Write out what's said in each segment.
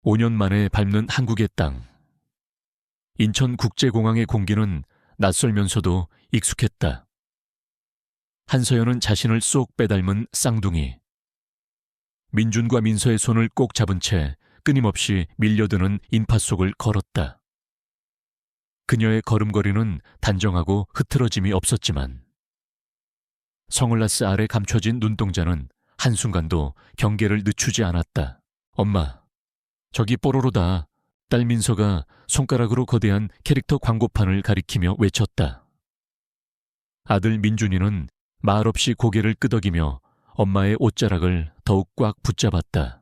5년 만에 밟는 한국의 땅. 인천국제공항의 공기는 낯설면서도 익숙했다. 한서연은 자신을 쏙 빼닮은 쌍둥이. 민준과 민서의 손을 꼭 잡은 채 끊임없이 밀려드는 인파 속을 걸었다. 그녀의 걸음걸이는 단정하고 흐트러짐이 없었지만 선글라스 아래 감춰진 눈동자는 한순간도 경계를 늦추지 않았다. 엄마, 저기 뽀로로다. 딸 민서가 손가락으로 거대한 캐릭터 광고판을 가리키며 외쳤다. 아들 민준이는 말없이 고개를 끄덕이며 엄마의 옷자락을 더욱 꽉 붙잡았다.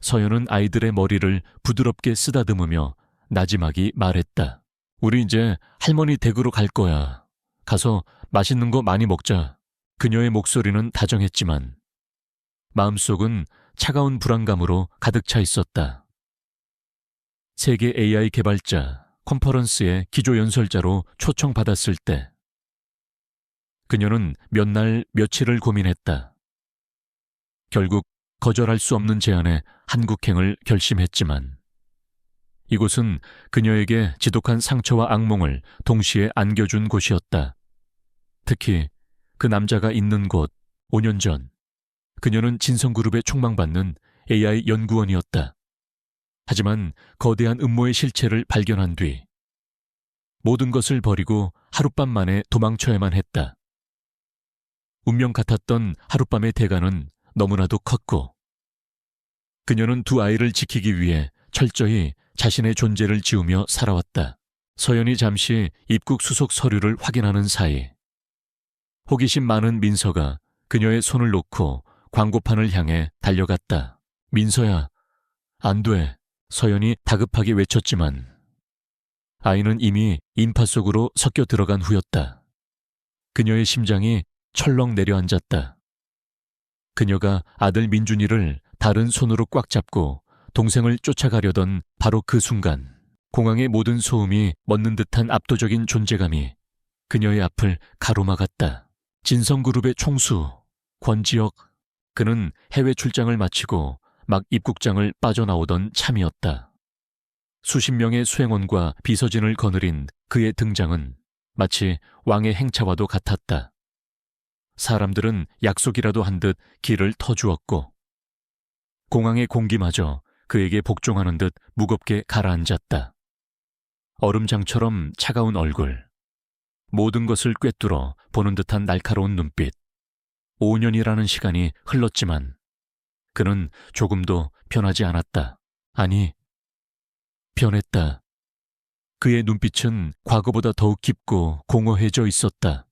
서연은 아이들의 머리를 부드럽게 쓰다듬으며 나지막이 말했다. 우리 이제 할머니 댁으로 갈 거야. 가서 맛있는 거 많이 먹자. 그녀의 목소리는 다정했지만 마음속은 차가운 불안감으로 가득 차 있었다. 세계 AI 개발자 컨퍼런스의 기조연설자로 초청받았을 때 그녀는 몇 날 며칠을 고민했다. 결국 거절할 수 없는 제안에 한국행을 결심했지만 이곳은 그녀에게 지독한 상처와 악몽을 동시에 안겨준 곳이었다. 특히 그 남자가 있는 곳, 5년 전 그녀는 진성그룹에 촉망받는 AI 연구원이었다. 하지만 거대한 음모의 실체를 발견한 뒤 모든 것을 버리고 하룻밤 만에 도망쳐야만 했다. 운명 같았던 하룻밤의 대가는 너무나도 컸고 그녀는 두 아이를 지키기 위해 철저히 자신의 존재를 지우며 살아왔다. 서연이 잠시 입국 수속 서류를 확인하는 사이 호기심 많은 민서가 그녀의 손을 놓고 광고판을 향해 달려갔다. 민서야, 안 돼. 서연이 다급하게 외쳤지만 아이는 이미 인파 속으로 섞여 들어간 후였다. 그녀의 심장이 철렁 내려앉았다. 그녀가 아들 민준이를 다른 손으로 꽉 잡고 동생을 쫓아가려던 바로 그 순간 공항의 모든 소음이 멎는 듯한 압도적인 존재감이 그녀의 앞을 가로막았다. 진성그룹의 총수 권지혁. 그는 해외 출장을 마치고 막 입국장을 빠져나오던 참이었다. 수십 명의 수행원과 비서진을 거느린 그의 등장은 마치 왕의 행차와도 같았다. 사람들은 약속이라도 한 듯 길을 터주었고 공항의 공기마저 그에게 복종하는 듯 무겁게 가라앉았다. 얼음장처럼 차가운 얼굴, 모든 것을 꿰뚫어 보는 듯한 날카로운 눈빛. 5년이라는 시간이 흘렀지만 그는 조금도 변하지 않았다. 아니, 변했다. 그의 눈빛은 과거보다 더욱 깊고 공허해져 있었다.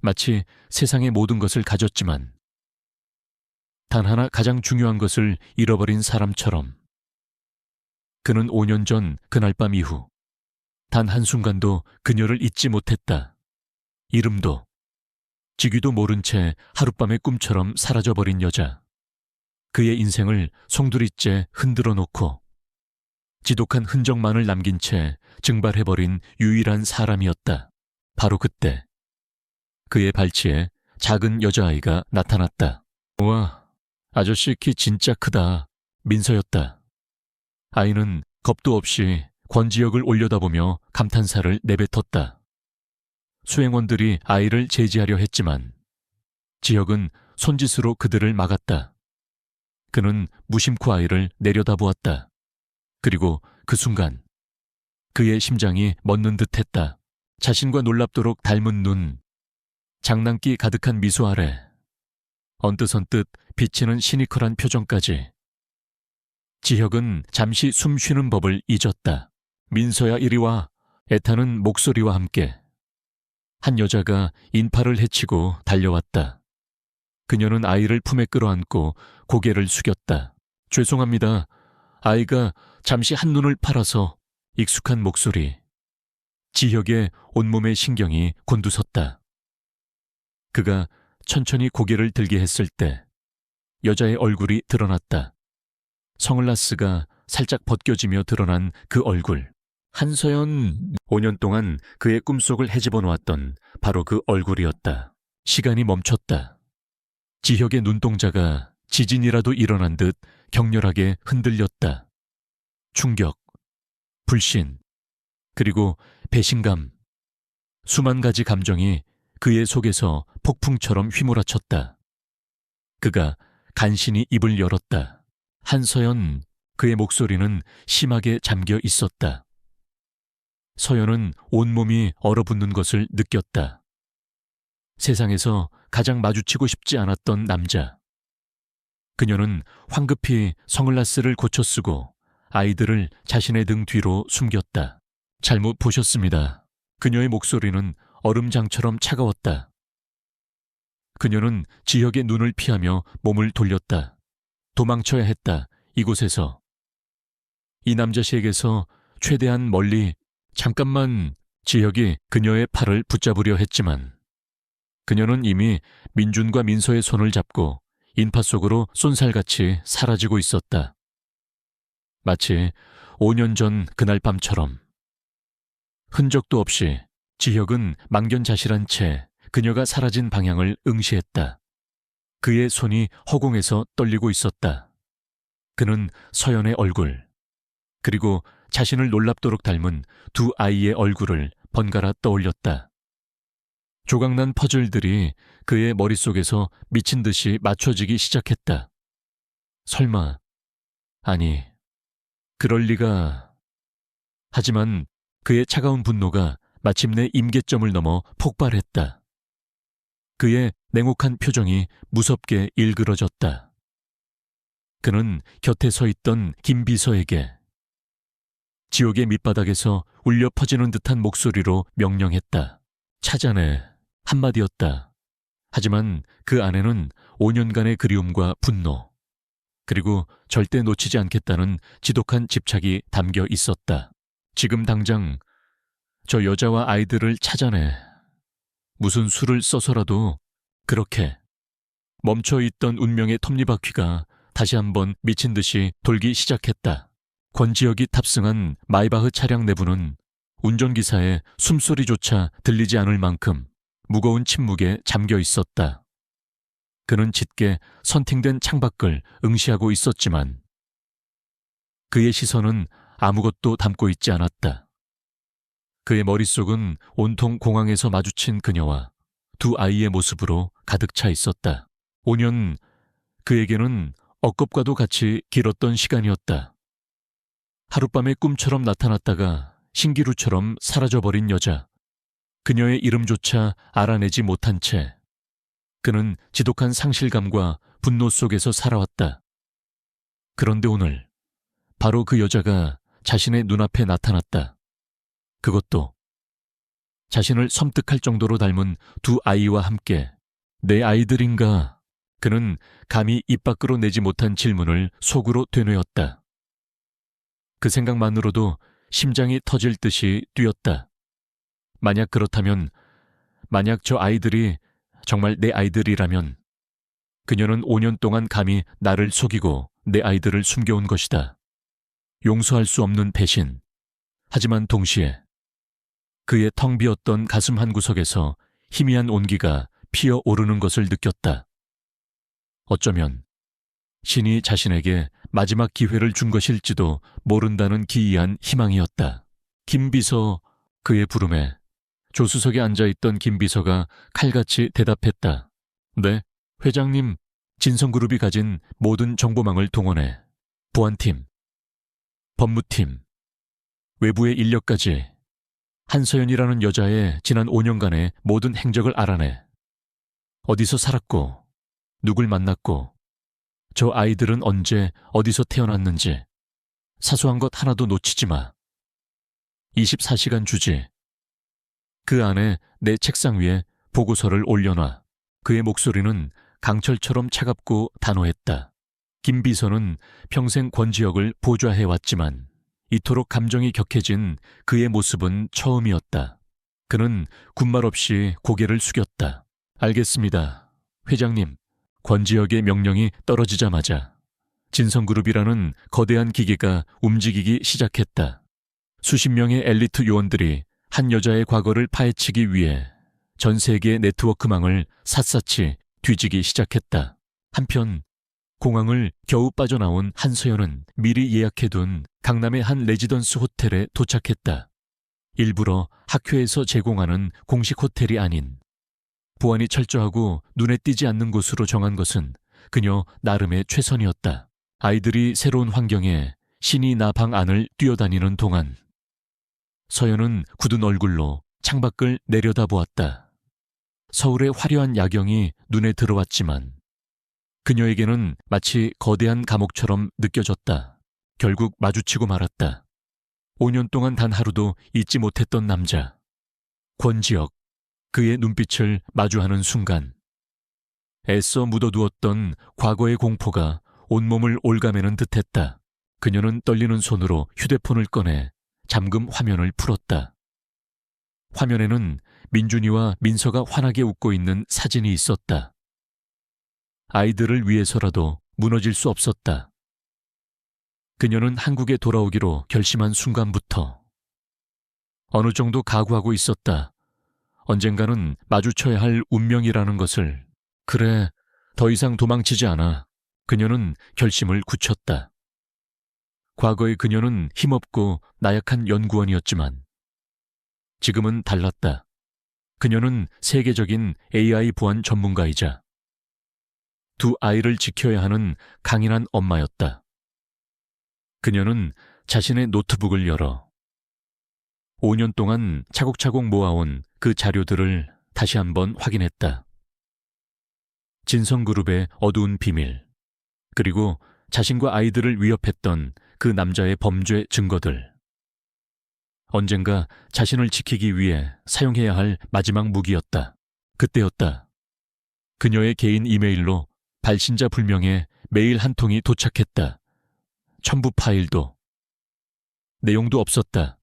마치 세상의 모든 것을 가졌지만 단 하나 가장 중요한 것을 잃어버린 사람처럼. 그는 5년 전 그날 밤 이후 단 한순간도 그녀를 잊지 못했다. 이름도 직위도 모른 채 하룻밤의 꿈처럼 사라져버린 여자. 그의 인생을 송두리째 흔들어 놓고 지독한 흔적만을 남긴 채 증발해버린 유일한 사람이었다. 바로 그때 그의 발치에 작은 여자아이가 나타났다. 우와, 아저씨 키 진짜 크다. 민서였다. 아이는 겁도 없이 권지혁을 올려다보며 감탄사를 내뱉었다. 수행원들이 아이를 제지하려 했지만 지혁은 손짓으로 그들을 막았다. 그는 무심코 아이를 내려다보았다. 그리고 그 순간 그의 심장이 멎는 듯했다. 자신과 놀랍도록 닮은 눈, 장난기 가득한 미소 아래 언뜻언뜻 비치는 시니컬한 표정까지. 지혁은 잠시 숨 쉬는 법을 잊었다. 민서야 이리 와. 애타는 목소리와 함께 한 여자가 인파를 헤치고 달려왔다. 그녀는 아이를 품에 끌어안고 고개를 숙였다. 죄송합니다. 아이가 잠시 한눈을 팔아서. 익숙한 목소리. 지혁의 온몸의 신경이 곤두섰다. 그가 천천히 고개를 들게 했을 때 여자의 얼굴이 드러났다. 선글라스가 살짝 벗겨지며 드러난 그 얼굴. 한서연. 5년 동안 그의 꿈속을 헤집어 놓았던 바로 그 얼굴이었다. 시간이 멈췄다. 지혁의 눈동자가 지진이라도 일어난 듯 격렬하게 흔들렸다. 충격, 불신, 그리고 배신감. 수만 가지 감정이 그의 속에서 폭풍처럼 휘몰아쳤다. 그가 간신히 입을 열었다. 한서연, 그의 목소리는 심하게 잠겨 있었다. 서연은 온몸이 얼어붙는 것을 느꼈다. 세상에서 가장 마주치고 싶지 않았던 남자. 그녀는 황급히 선글라스를 고쳐 쓰고 아이들을 자신의 등 뒤로 숨겼다. 잘못 보셨습니다. 그녀의 목소리는 얼음장처럼 차가웠다. 그녀는 지혁의 눈을 피하며 몸을 돌렸다. 도망쳐야 했다. 이곳에서. 이 남자식에게서 최대한 멀리. 잠깐만. 지혁이 그녀의 팔을 붙잡으려 했지만 그녀는 이미 민준과 민서의 손을 잡고 인파 속으로 쏜살같이 사라지고 있었다. 마치 5년 전 그날 밤처럼. 흔적도 없이 지혁은 망견자실한 채 그녀가 사라진 방향을 응시했다. 그의 손이 허공에서 떨리고 있었다. 그는 서연의 얼굴, 그리고 자신을 놀랍도록 닮은 두 아이의 얼굴을 번갈아 떠올렸다. 조각난 퍼즐들이 그의 머릿속에서 미친 듯이 맞춰지기 시작했다. 설마, 아니, 그럴 리가. 하지만 그의 차가운 분노가 마침내 임계점을 넘어 폭발했다. 그의 냉혹한 표정이 무섭게 일그러졌다. 그는 곁에 서 있던 김비서에게 지옥의 밑바닥에서 울려 퍼지는 듯한 목소리로 명령했다. 찾아내. 한마디였다. 하지만 그 안에는 5년간의 그리움과 분노, 그리고 절대 놓치지 않겠다는 지독한 집착이 담겨 있었다. 지금 당장 저 여자와 아이들을 찾아내. 무슨 수를 써서라도. 그렇게 멈춰있던 운명의 톱니바퀴가 다시 한번 미친 듯이 돌기 시작했다. 권지혁이 탑승한 마이바흐 차량 내부는 운전기사의 숨소리조차 들리지 않을 만큼 무거운 침묵에 잠겨 있었다. 그는 짙게 선팅된 창밖을 응시하고 있었지만 그의 시선은 아무것도 담고 있지 않았다. 그의 머릿속은 온통 공항에서 마주친 그녀와 두 아이의 모습으로 가득 차 있었다. 5년, 그에게는 억겁과도 같이 길었던 시간이었다. 하룻밤에 꿈처럼 나타났다가 신기루처럼 사라져버린 여자. 그녀의 이름조차 알아내지 못한 채 그는 지독한 상실감과 분노 속에서 살아왔다. 그런데 오늘 바로 그 여자가 자신의 눈앞에 나타났다. 그것도 자신을 섬뜩할 정도로 닮은 두 아이와 함께. 내 아이들인가? 그는 감히 입 밖으로 내지 못한 질문을 속으로 되뇌었다. 그 생각만으로도 심장이 터질 듯이 뛰었다. 만약 그렇다면, 만약 저 아이들이 정말 내 아이들이라면 그녀는 5년 동안 감히 나를 속이고 내 아이들을 숨겨온 것이다. 용서할 수 없는 배신. 하지만 동시에 그의 텅 비었던 가슴 한구석에서 희미한 온기가 피어오르는 것을 느꼈다. 어쩌면 신이 자신에게 마지막 기회를 준 것일지도 모른다는 기이한 희망이었다. 김비서. 그의 부름에 조수석에 앉아있던 김비서가 칼같이 대답했다. 네, 회장님. 진성그룹이 가진 모든 정보망을 동원해 보안팀, 법무팀, 외부의 인력까지 한서연이라는 여자의 지난 5년간의 모든 행적을 알아내. 어디서 살았고, 누굴 만났고, 저 아이들은 언제 어디서 태어났는지 사소한 것 하나도 놓치지 마. 24시간 주지. 그 안에 내 책상 위에 보고서를 올려놔. 그의 목소리는 강철처럼 차갑고 단호했다. 김비서는 평생 권지혁을 보좌해왔지만 이토록 감정이 격해진 그의 모습은 처음이었다. 그는 군말 없이 고개를 숙였다. 알겠습니다. 회장님. 권지혁의 명령이 떨어지자마자 진성그룹이라는 거대한 기계가 움직이기 시작했다. 수십 명의 엘리트 요원들이 한 여자의 과거를 파헤치기 위해 전 세계의 네트워크망을 샅샅이 뒤지기 시작했다. 한편 공항을 겨우 빠져나온 한서연은 미리 예약해둔 강남의 한 레지던스 호텔에 도착했다. 일부러 학교에서 제공하는 공식 호텔이 아닌 보안이 철저하고 눈에 띄지 않는 곳으로 정한 것은 그녀 나름의 최선이었다. 아이들이 새로운 환경에 신이 나 방 안을 뛰어다니는 동안 서연은 굳은 얼굴로 창밖을 내려다보았다. 서울의 화려한 야경이 눈에 들어왔지만 그녀에게는 마치 거대한 감옥처럼 느껴졌다. 결국 마주치고 말았다. 5년 동안 단 하루도 잊지 못했던 남자. 권지혁. 그의 눈빛을 마주하는 순간 애써 묻어두었던 과거의 공포가 온몸을 올가매는 듯했다. 그녀는 떨리는 손으로 휴대폰을 꺼내 잠금 화면을 풀었다. 화면에는 민준이와 민서가 환하게 웃고 있는 사진이 있었다. 아이들을 위해서라도 무너질 수 없었다. 그녀는 한국에 돌아오기로 결심한 순간부터 어느 정도 각오하고 있었다. 언젠가는 마주쳐야 할 운명이라는 것을. 그래, 더 이상 도망치지 않아. 그녀는 결심을 굳혔다. 과거의 그녀는 힘없고 나약한 연구원이었지만 지금은 달랐다. 그녀는 세계적인 AI 보안 전문가이자 두 아이를 지켜야 하는 강인한 엄마였다. 그녀는 자신의 노트북을 열어 5년 동안 차곡차곡 모아온 그 자료들을 다시 한번 확인했다. 진성그룹의 어두운 비밀, 그리고 자신과 아이들을 위협했던 그 남자의 범죄 증거들. 언젠가 자신을 지키기 위해 사용해야 할 마지막 무기였다. 그때였다. 그녀의 개인 이메일로 발신자 불명의 메일 한 통이 도착했다. 첨부 파일도. 내용도 없었다.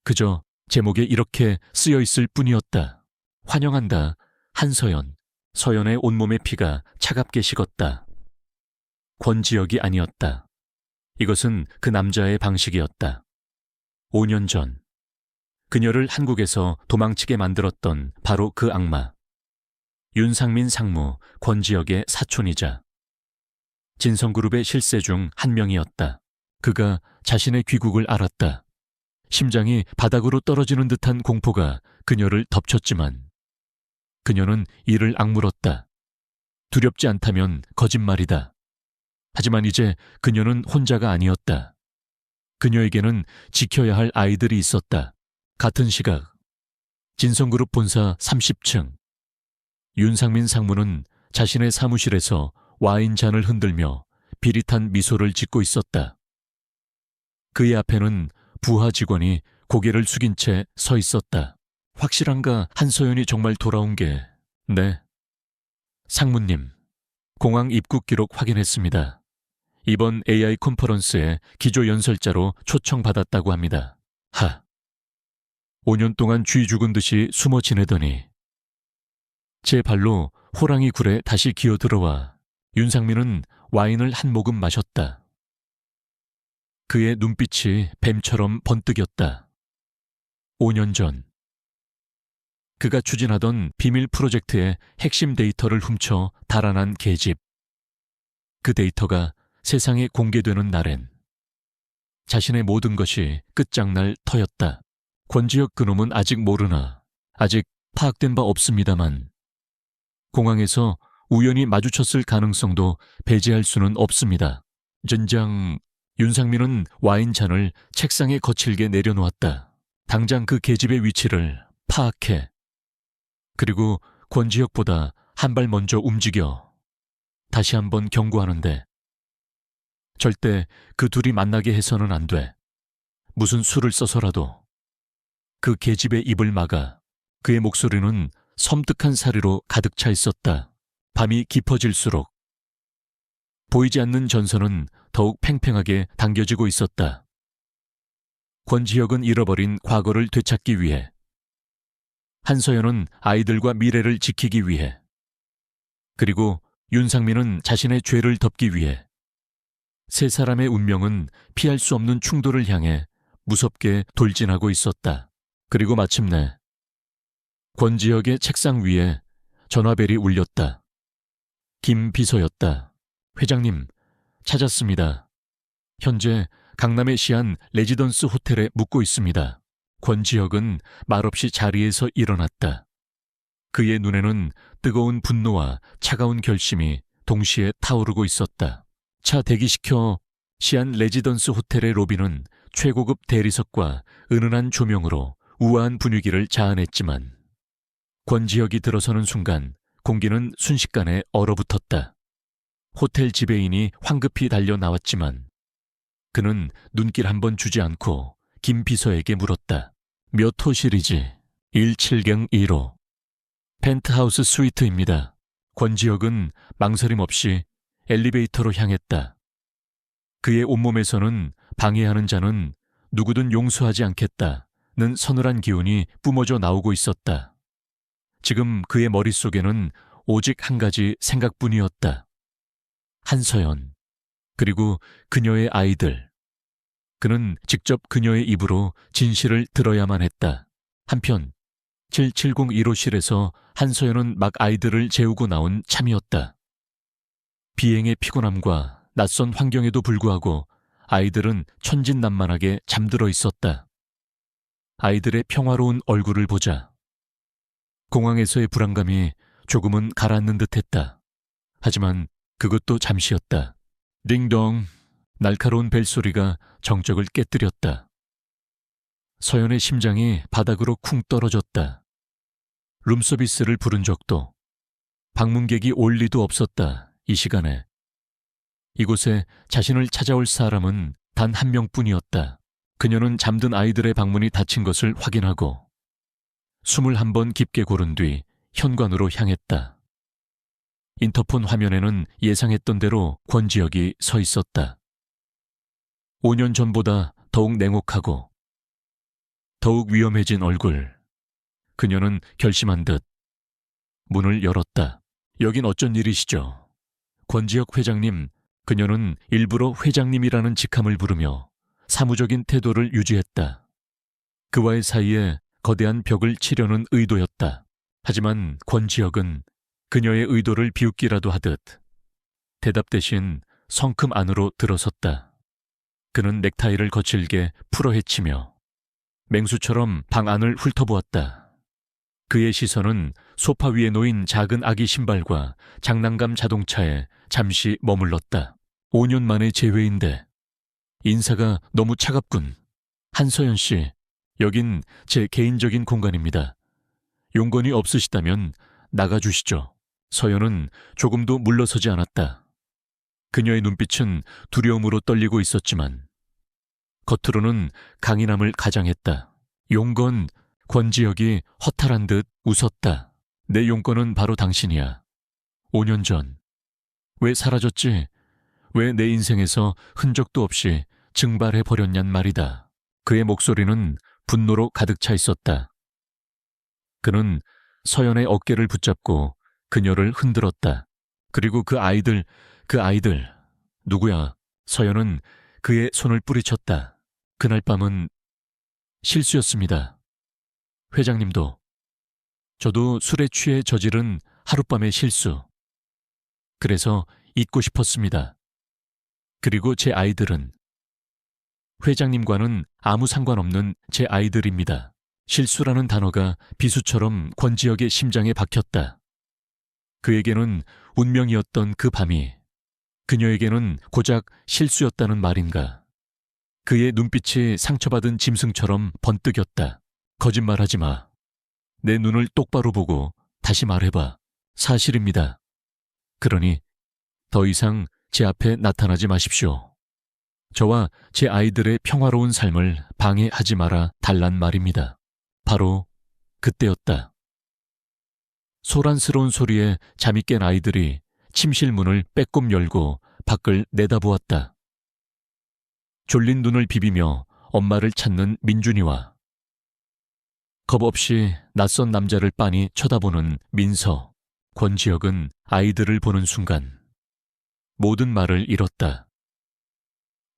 그저 제목에 이렇게 쓰여 있을 뿐이었다. 환영한다. 한서연. 서연의 온몸의 피가 차갑게 식었다. 권지혁이 아니었다. 이것은 그 남자의 방식이었다. 5년 전 그녀를 한국에서 도망치게 만들었던 바로 그 악마. 윤상민 상무 권지혁의 사촌이자 진성그룹의 실세 중 한 명이었다. 그가 자신의 귀국을 알았다. 심장이 바닥으로 떨어지는 듯한 공포가 그녀를 덮쳤지만 그녀는 이를 악물었다. 두렵지 않다면 거짓말이다. 하지만 이제 그녀는 혼자가 아니었다. 그녀에게는 지켜야 할 아이들이 있었다. 같은 시각 진성그룹 본사 30층 윤상민 상무는 자신의 사무실에서 와인잔을 흔들며 비릿한 미소를 짓고 있었다. 그의 앞에는 부하 직원이 고개를 숙인 채 서 있었다. 확실한가? 한서연이 정말 돌아온 게. 네. 상무님, 공항 입국 기록 확인했습니다. 이번 AI 컨퍼런스에 기조 연설자로 초청받았다고 합니다. 5년 동안 쥐 죽은 듯이 숨어 지내더니 제 발로 호랑이 굴에 다시 기어들어와 윤상민은 와인을 한 모금 마셨다. 그의 눈빛이 뱀처럼 번뜩였다. 5년 전 그가 추진하던 비밀 프로젝트의 핵심 데이터를 훔쳐 달아난 계집. 그 데이터가 세상에 공개되는 날엔 자신의 모든 것이 끝장날 터였다. 권지혁 그놈은 아직 모르나, 아직 파악된 바 없습니다만 공항에서 우연히 마주쳤을 가능성도 배제할 수는 없습니다. 젠장. 윤상민은 와인잔을 책상에 거칠게 내려놓았다. 당장 그 계집의 위치를 파악해. 그리고 권지혁보다 한 발 먼저 움직여. 다시 한번 경고하는데 절대 그 둘이 만나게 해서는 안 돼. 무슨 수를 써서라도. 그 계집의 입을 막아. 그의 목소리는 섬뜩한 사리로 가득 차 있었다. 밤이 깊어질수록 보이지 않는 전선은 더욱 팽팽하게 당겨지고 있었다. 권지혁은 잃어버린 과거를 되찾기 위해, 한서연은 아이들과 미래를 지키기 위해, 그리고 윤상민은 자신의 죄를 덮기 위해 세 사람의 운명은 피할 수 없는 충돌을 향해 무섭게 돌진하고 있었다. 그리고 마침내 권지혁의 책상 위에 전화벨이 울렸다. 김 비서였다. 회장님, 찾았습니다. 현재 강남의 시안 레지던스 호텔에 묵고 있습니다. 권지혁은 말없이 자리에서 일어났다. 그의 눈에는 뜨거운 분노와 차가운 결심이 동시에 타오르고 있었다. 차 대기시켜 시안 레지던스 호텔의 로비는 최고급 대리석과 은은한 조명으로 우아한 분위기를 자아냈지만 권지혁이 들어서는 순간 공기는 순식간에 얼어붙었다. 호텔 지배인이 황급히 달려 나왔지만 그는 눈길 한 번 주지 않고 김 비서에게 물었다. 몇 호실이지? 17경 1호. 펜트하우스 스위트입니다. 권지혁은 망설임 없이 엘리베이터로 향했다. 그의 온몸에서는 방해하는 자는 누구든 용서하지 않겠다는 서늘한 기운이 뿜어져 나오고 있었다. 지금 그의 머릿속에는 오직 한 가지 생각뿐이었다. 한서연, 그리고 그녀의 아이들. 그는 직접 그녀의 입으로 진실을 들어야만 했다. 한편 7701호실에서 한서연은 막 아이들을 재우고 나온 참이었다. 비행의 피곤함과 낯선 환경에도 불구하고 아이들은 천진난만하게 잠들어 있었다. 아이들의 평화로운 얼굴을 보자 공항에서의 불안감이 조금은 가라앉는 듯했다. 하지만 그것도 잠시였다. 딩동, 날카로운 벨소리가 정적을 깨뜨렸다. 서연의 심장이 바닥으로 쿵 떨어졌다. 룸서비스를 부른 적도, 방문객이 올 리도 없었다. 이 시간에. 이곳에 자신을 찾아올 사람은 단 한 명뿐이었다. 그녀는 잠든 아이들의 방문이 닫힌 것을 확인하고 21번 깊게 고른 뒤 현관으로 향했다. 인터폰 화면에는 예상했던 대로 권지혁이 서 있었다. 5년 전보다 더욱 냉혹하고 더욱 위험해진 얼굴. 그녀는 결심한 듯 문을 열었다. 여긴 어쩐 일이시죠? 권지혁 회장님. 그녀는 일부러 회장님이라는 직함을 부르며 사무적인 태도를 유지했다. 그와의 사이에 거대한 벽을 치려는 의도였다. 하지만 권지혁은 그녀의 의도를 비웃기라도 하듯 대답 대신 성큼 안으로 들어섰다. 그는 넥타이를 거칠게 풀어헤치며 맹수처럼 방 안을 훑어보았다. 그의 시선은 소파 위에 놓인 작은 아기 신발과 장난감 자동차에 잠시 머물렀다. 5년 만의 재회인데 인사가 너무 차갑군. 한서연 씨, 여긴 제 개인적인 공간입니다. 용건이 없으시다면 나가주시죠. 서연은 조금도 물러서지 않았다. 그녀의 눈빛은 두려움으로 떨리고 있었지만 겉으로는 강인함을 가장했다. 용건. 권지혁이 허탈한 듯 웃었다. 내 용건은 바로 당신이야. 5년 전. 왜 사라졌지? 왜 내 인생에서 흔적도 없이 증발해버렸냔 말이다. 그의 목소리는 분노로 가득 차 있었다. 그는 서연의 어깨를 붙잡고 그녀를 흔들었다. 그리고 그 아이들. 누구야? 서연은 그의 손을 뿌리쳤다. 그날 밤은 실수였습니다. 회장님도. 저도 술에 취해 저지른 하룻밤의 실수. 그래서 잊고 싶었습니다. 그리고 제 아이들은 회장님과는 아무 상관없는 제 아이들입니다. 실수라는 단어가 비수처럼 권지혁의 심장에 박혔다. 그에게는 운명이었던 그 밤이 그녀에게는 고작 실수였다는 말인가. 그의 눈빛이 상처받은 짐승처럼 번뜩였다. 거짓말하지 마. 내 눈을 똑바로 보고 다시 말해봐. 사실입니다. 그러니 더 이상 제 앞에 나타나지 마십시오. 저와 제 아이들의 평화로운 삶을 방해하지 마라 달란 말입니다. 바로 그때였다. 소란스러운 소리에 잠이 깬 아이들이 침실 문을 빼꼼 열고 밖을 내다보았다. 졸린 눈을 비비며 엄마를 찾는 민준이와 겁없이 낯선 남자를 빤히 쳐다보는 민서. 권지혁은 아이들을 보는 순간 모든 말을 잃었다.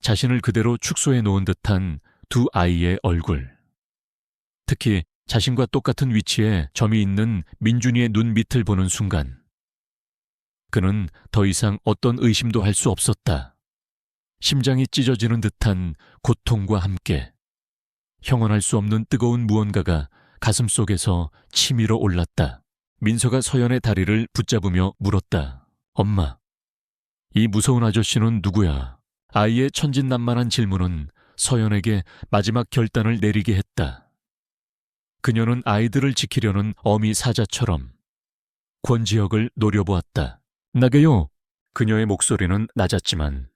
자신을 그대로 축소해 놓은 듯한 두 아이의 얼굴. 특히 자신과 똑같은 위치에 점이 있는 민준이의 눈 밑을 보는 순간 그는 더 이상 어떤 의심도 할 수 없었다. 심장이 찢어지는 듯한 고통과 함께 형언할 수 없는 뜨거운 무언가가 가슴속에서 치밀어 올랐다. 민서가 서연의 다리를 붙잡으며 물었다. 엄마, 이 무서운 아저씨는 누구야? 아이의 천진난만한 질문은 서연에게 마지막 결단을 내리게 했다. 그녀는 아이들을 지키려는 어미 사자처럼 권지혁을 노려보았다. 나게요. 그녀의 목소리는 낮았지만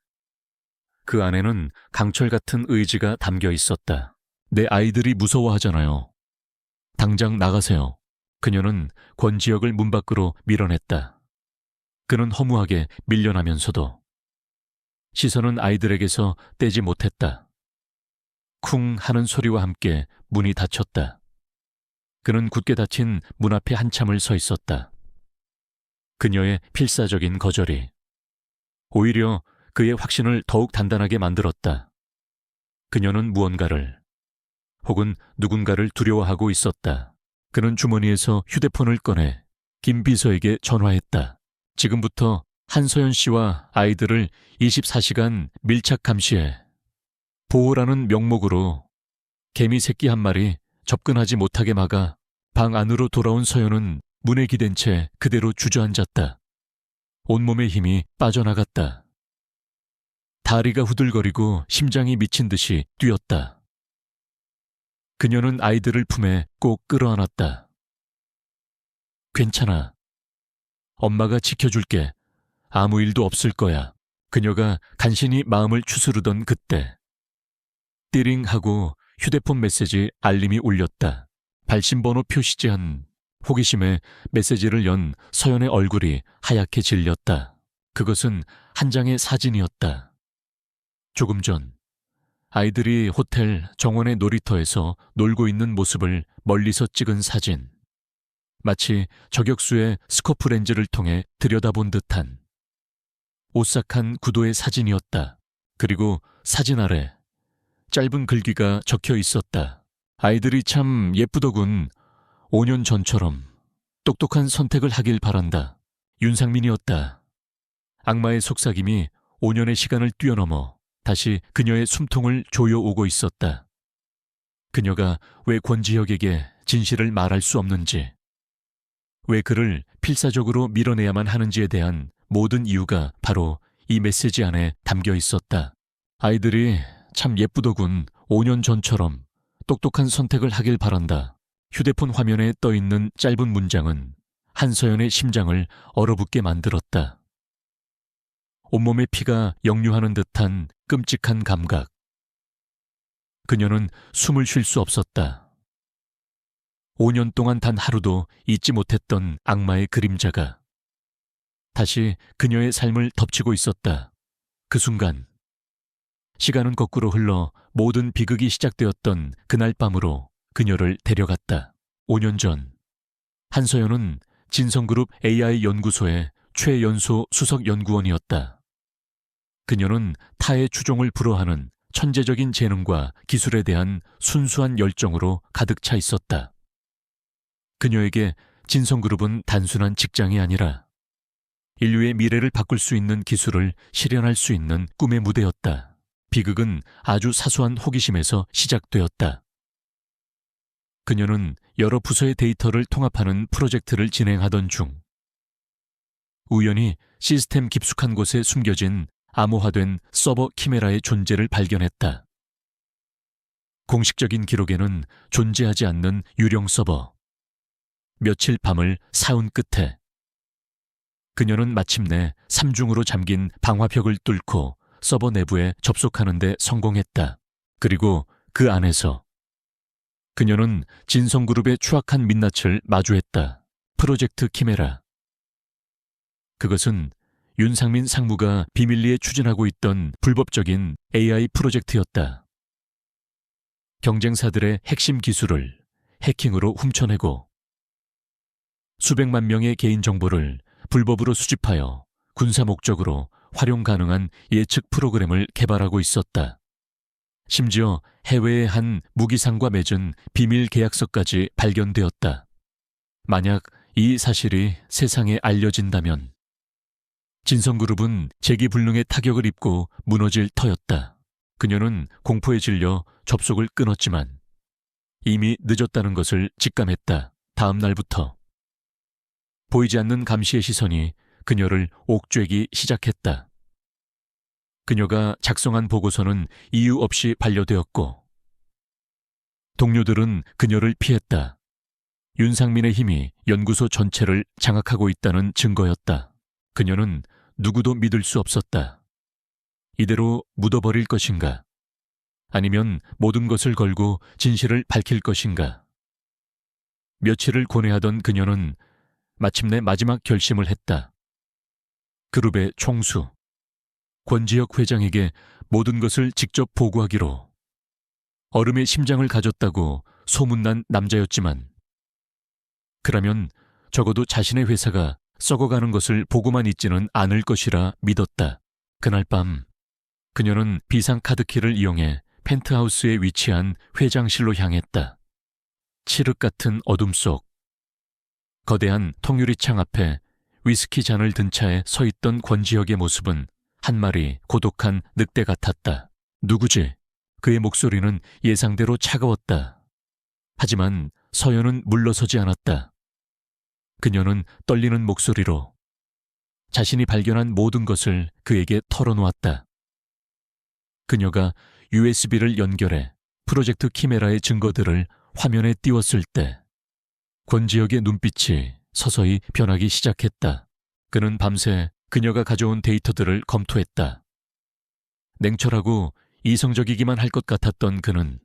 그 안에는 강철 같은 의지가 담겨 있었다. 내 아이들이 무서워하잖아요. 당장 나가세요. 그녀는 권지혁을 문 밖으로 밀어냈다. 그는 허무하게 밀려나면서도 시선은 아이들에게서 떼지 못했다. 쿵 하는 소리와 함께 문이 닫혔다. 그는 굳게 닫힌 문 앞에 한참을 서 있었다. 그녀의 필사적인 거절이 오히려 그의 확신을 더욱 단단하게 만들었다. 그녀는 무언가를 혹은 누군가를 두려워하고 있었다. 그는 주머니에서 휴대폰을 꺼내 김 비서에게 전화했다. 지금부터 한서연 씨와 아이들을 24시간 밀착 감시해. 보호라는 명목으로 개미 새끼 한 마리 접근하지 못하게 막아. 방 안으로 돌아온 서연은 문에 기댄 채 그대로 주저앉았다. 온몸의 힘이 빠져나갔다. 다리가 후들거리고 심장이 미친 듯이 뛰었다. 그녀는 아이들을 품에 꼭 끌어안았다. 괜찮아. 엄마가 지켜줄게. 아무 일도 없을 거야. 그녀가 간신히 마음을 추스르던 그때 띠링 하고 휴대폰 메시지 알림이 울렸다. 발신번호 표시제한 호기심에 메시지를 연 서연의 얼굴이 하얗게 질렸다. 그것은 한 장의 사진이었다. 조금 전 아이들이 호텔 정원의 놀이터에서 놀고 있는 모습을 멀리서 찍은 사진. 마치 저격수의 스코프 렌즈를 통해 들여다본 듯한 오싹한 구도의 사진이었다. 그리고 사진 아래 짧은 글귀가 적혀 있었다. 아이들이 참 예쁘더군. 5년 전처럼 똑똑한 선택을 하길 바란다. 윤상민이었다. 악마의 속삭임이 5년의 시간을 뛰어넘어 다시 그녀의 숨통을 조여오고 있었다. 그녀가 왜 권지혁에게 진실을 말할 수 없는지, 왜 그를 필사적으로 밀어내야만 하는지에 대한 모든 이유가 바로 이 메시지 안에 담겨 있었다. 아이들이 참 예쁘더군. 5년 전처럼 똑똑한 선택을 하길 바란다. 휴대폰 화면에 떠있는 짧은 문장은 한서연의 심장을 얼어붙게 만들었다. 온몸의 피가 역류하는 듯한 끔찍한 감각. 그녀는 숨을 쉴 수 없었다. 5년 동안 단 하루도 잊지 못했던 악마의 그림자가 다시 그녀의 삶을 덮치고 있었다. 그 순간 시간은 거꾸로 흘러 모든 비극이 시작되었던 그날 밤으로 그녀를 데려갔다. 5년 전 한서연은 진성그룹 AI 연구소의 최연소 수석 연구원이었다. 그녀는 타의 추종을 불허하는 천재적인 재능과 기술에 대한 순수한 열정으로 가득 차 있었다. 그녀에게 진성그룹은 단순한 직장이 아니라 인류의 미래를 바꿀 수 있는 기술을 실현할 수 있는 꿈의 무대였다. 비극은 아주 사소한 호기심에서 시작되었다. 그녀는 여러 부서의 데이터를 통합하는 프로젝트를 진행하던 중 우연히 시스템 깊숙한 곳에 숨겨진 암호화된 서버 키메라의 존재를 발견했다. 공식적인 기록에는 존재하지 않는 유령 서버. 며칠 밤을 사운 끝에 그녀는 마침내 삼중으로 잠긴 방화벽을 뚫고 서버 내부에 접속하는 데 성공했다. 그리고 그 안에서 그녀는 진성그룹의 추악한 민낯을 마주했다. 프로젝트 키메라. 그것은 윤상민 상무가 비밀리에 추진하고 있던 불법적인 AI 프로젝트였다. 경쟁사들의 핵심 기술을 해킹으로 훔쳐내고 수백만 명의 개인정보를 불법으로 수집하여 군사 목적으로 활용 가능한 예측 프로그램을 개발하고 있었다. 심지어 해외의 한 무기상과 맺은 비밀 계약서까지 발견되었다. 만약 이 사실이 세상에 알려진다면 진성그룹은 재기불능의 타격을 입고 무너질 터였다. 그녀는 공포에 질려 접속을 끊었지만 이미 늦었다는 것을 직감했다. 다음 날부터 보이지 않는 감시의 시선이 그녀를 옥죄기 시작했다. 그녀가 작성한 보고서는 이유 없이 반려되었고 동료들은 그녀를 피했다. 윤상민의 힘이 연구소 전체를 장악하고 있다는 증거였다. 그녀는 누구도 믿을 수 없었다. 이대로 묻어버릴 것인가? 아니면 모든 것을 걸고 진실을 밝힐 것인가? 며칠을 고뇌하던 그녀는 마침내 마지막 결심을 했다. 그룹의 총수, 권지혁 회장에게 모든 것을 직접 보고하기로. 얼음의 심장을 가졌다고 소문난 남자였지만 그러면 적어도 자신의 회사가 썩어가는 것을 보고만 있지는 않을 것이라 믿었다. 그날 밤 그녀는 비상카드키를 이용해 펜트하우스에 위치한 회장실로 향했다. 칠흑 같은 어둠 속 거대한 통유리창 앞에 위스키 잔을 든 차에 서 있던 권지혁의 모습은 한 마리 고독한 늑대 같았다. 누구지? 그의 목소리는 예상대로 차가웠다. 하지만 서연은 물러서지 않았다. 그녀는 떨리는 목소리로 자신이 발견한 모든 것을 그에게 털어놓았다. 그녀가 USB를 연결해 프로젝트 키메라의 증거들을 화면에 띄웠을 때 권지혁의 눈빛이 서서히 변하기 시작했다. 그는 밤새 그녀가 가져온 데이터들을 검토했다. 냉철하고 이성적이기만 할 것 같았던 그는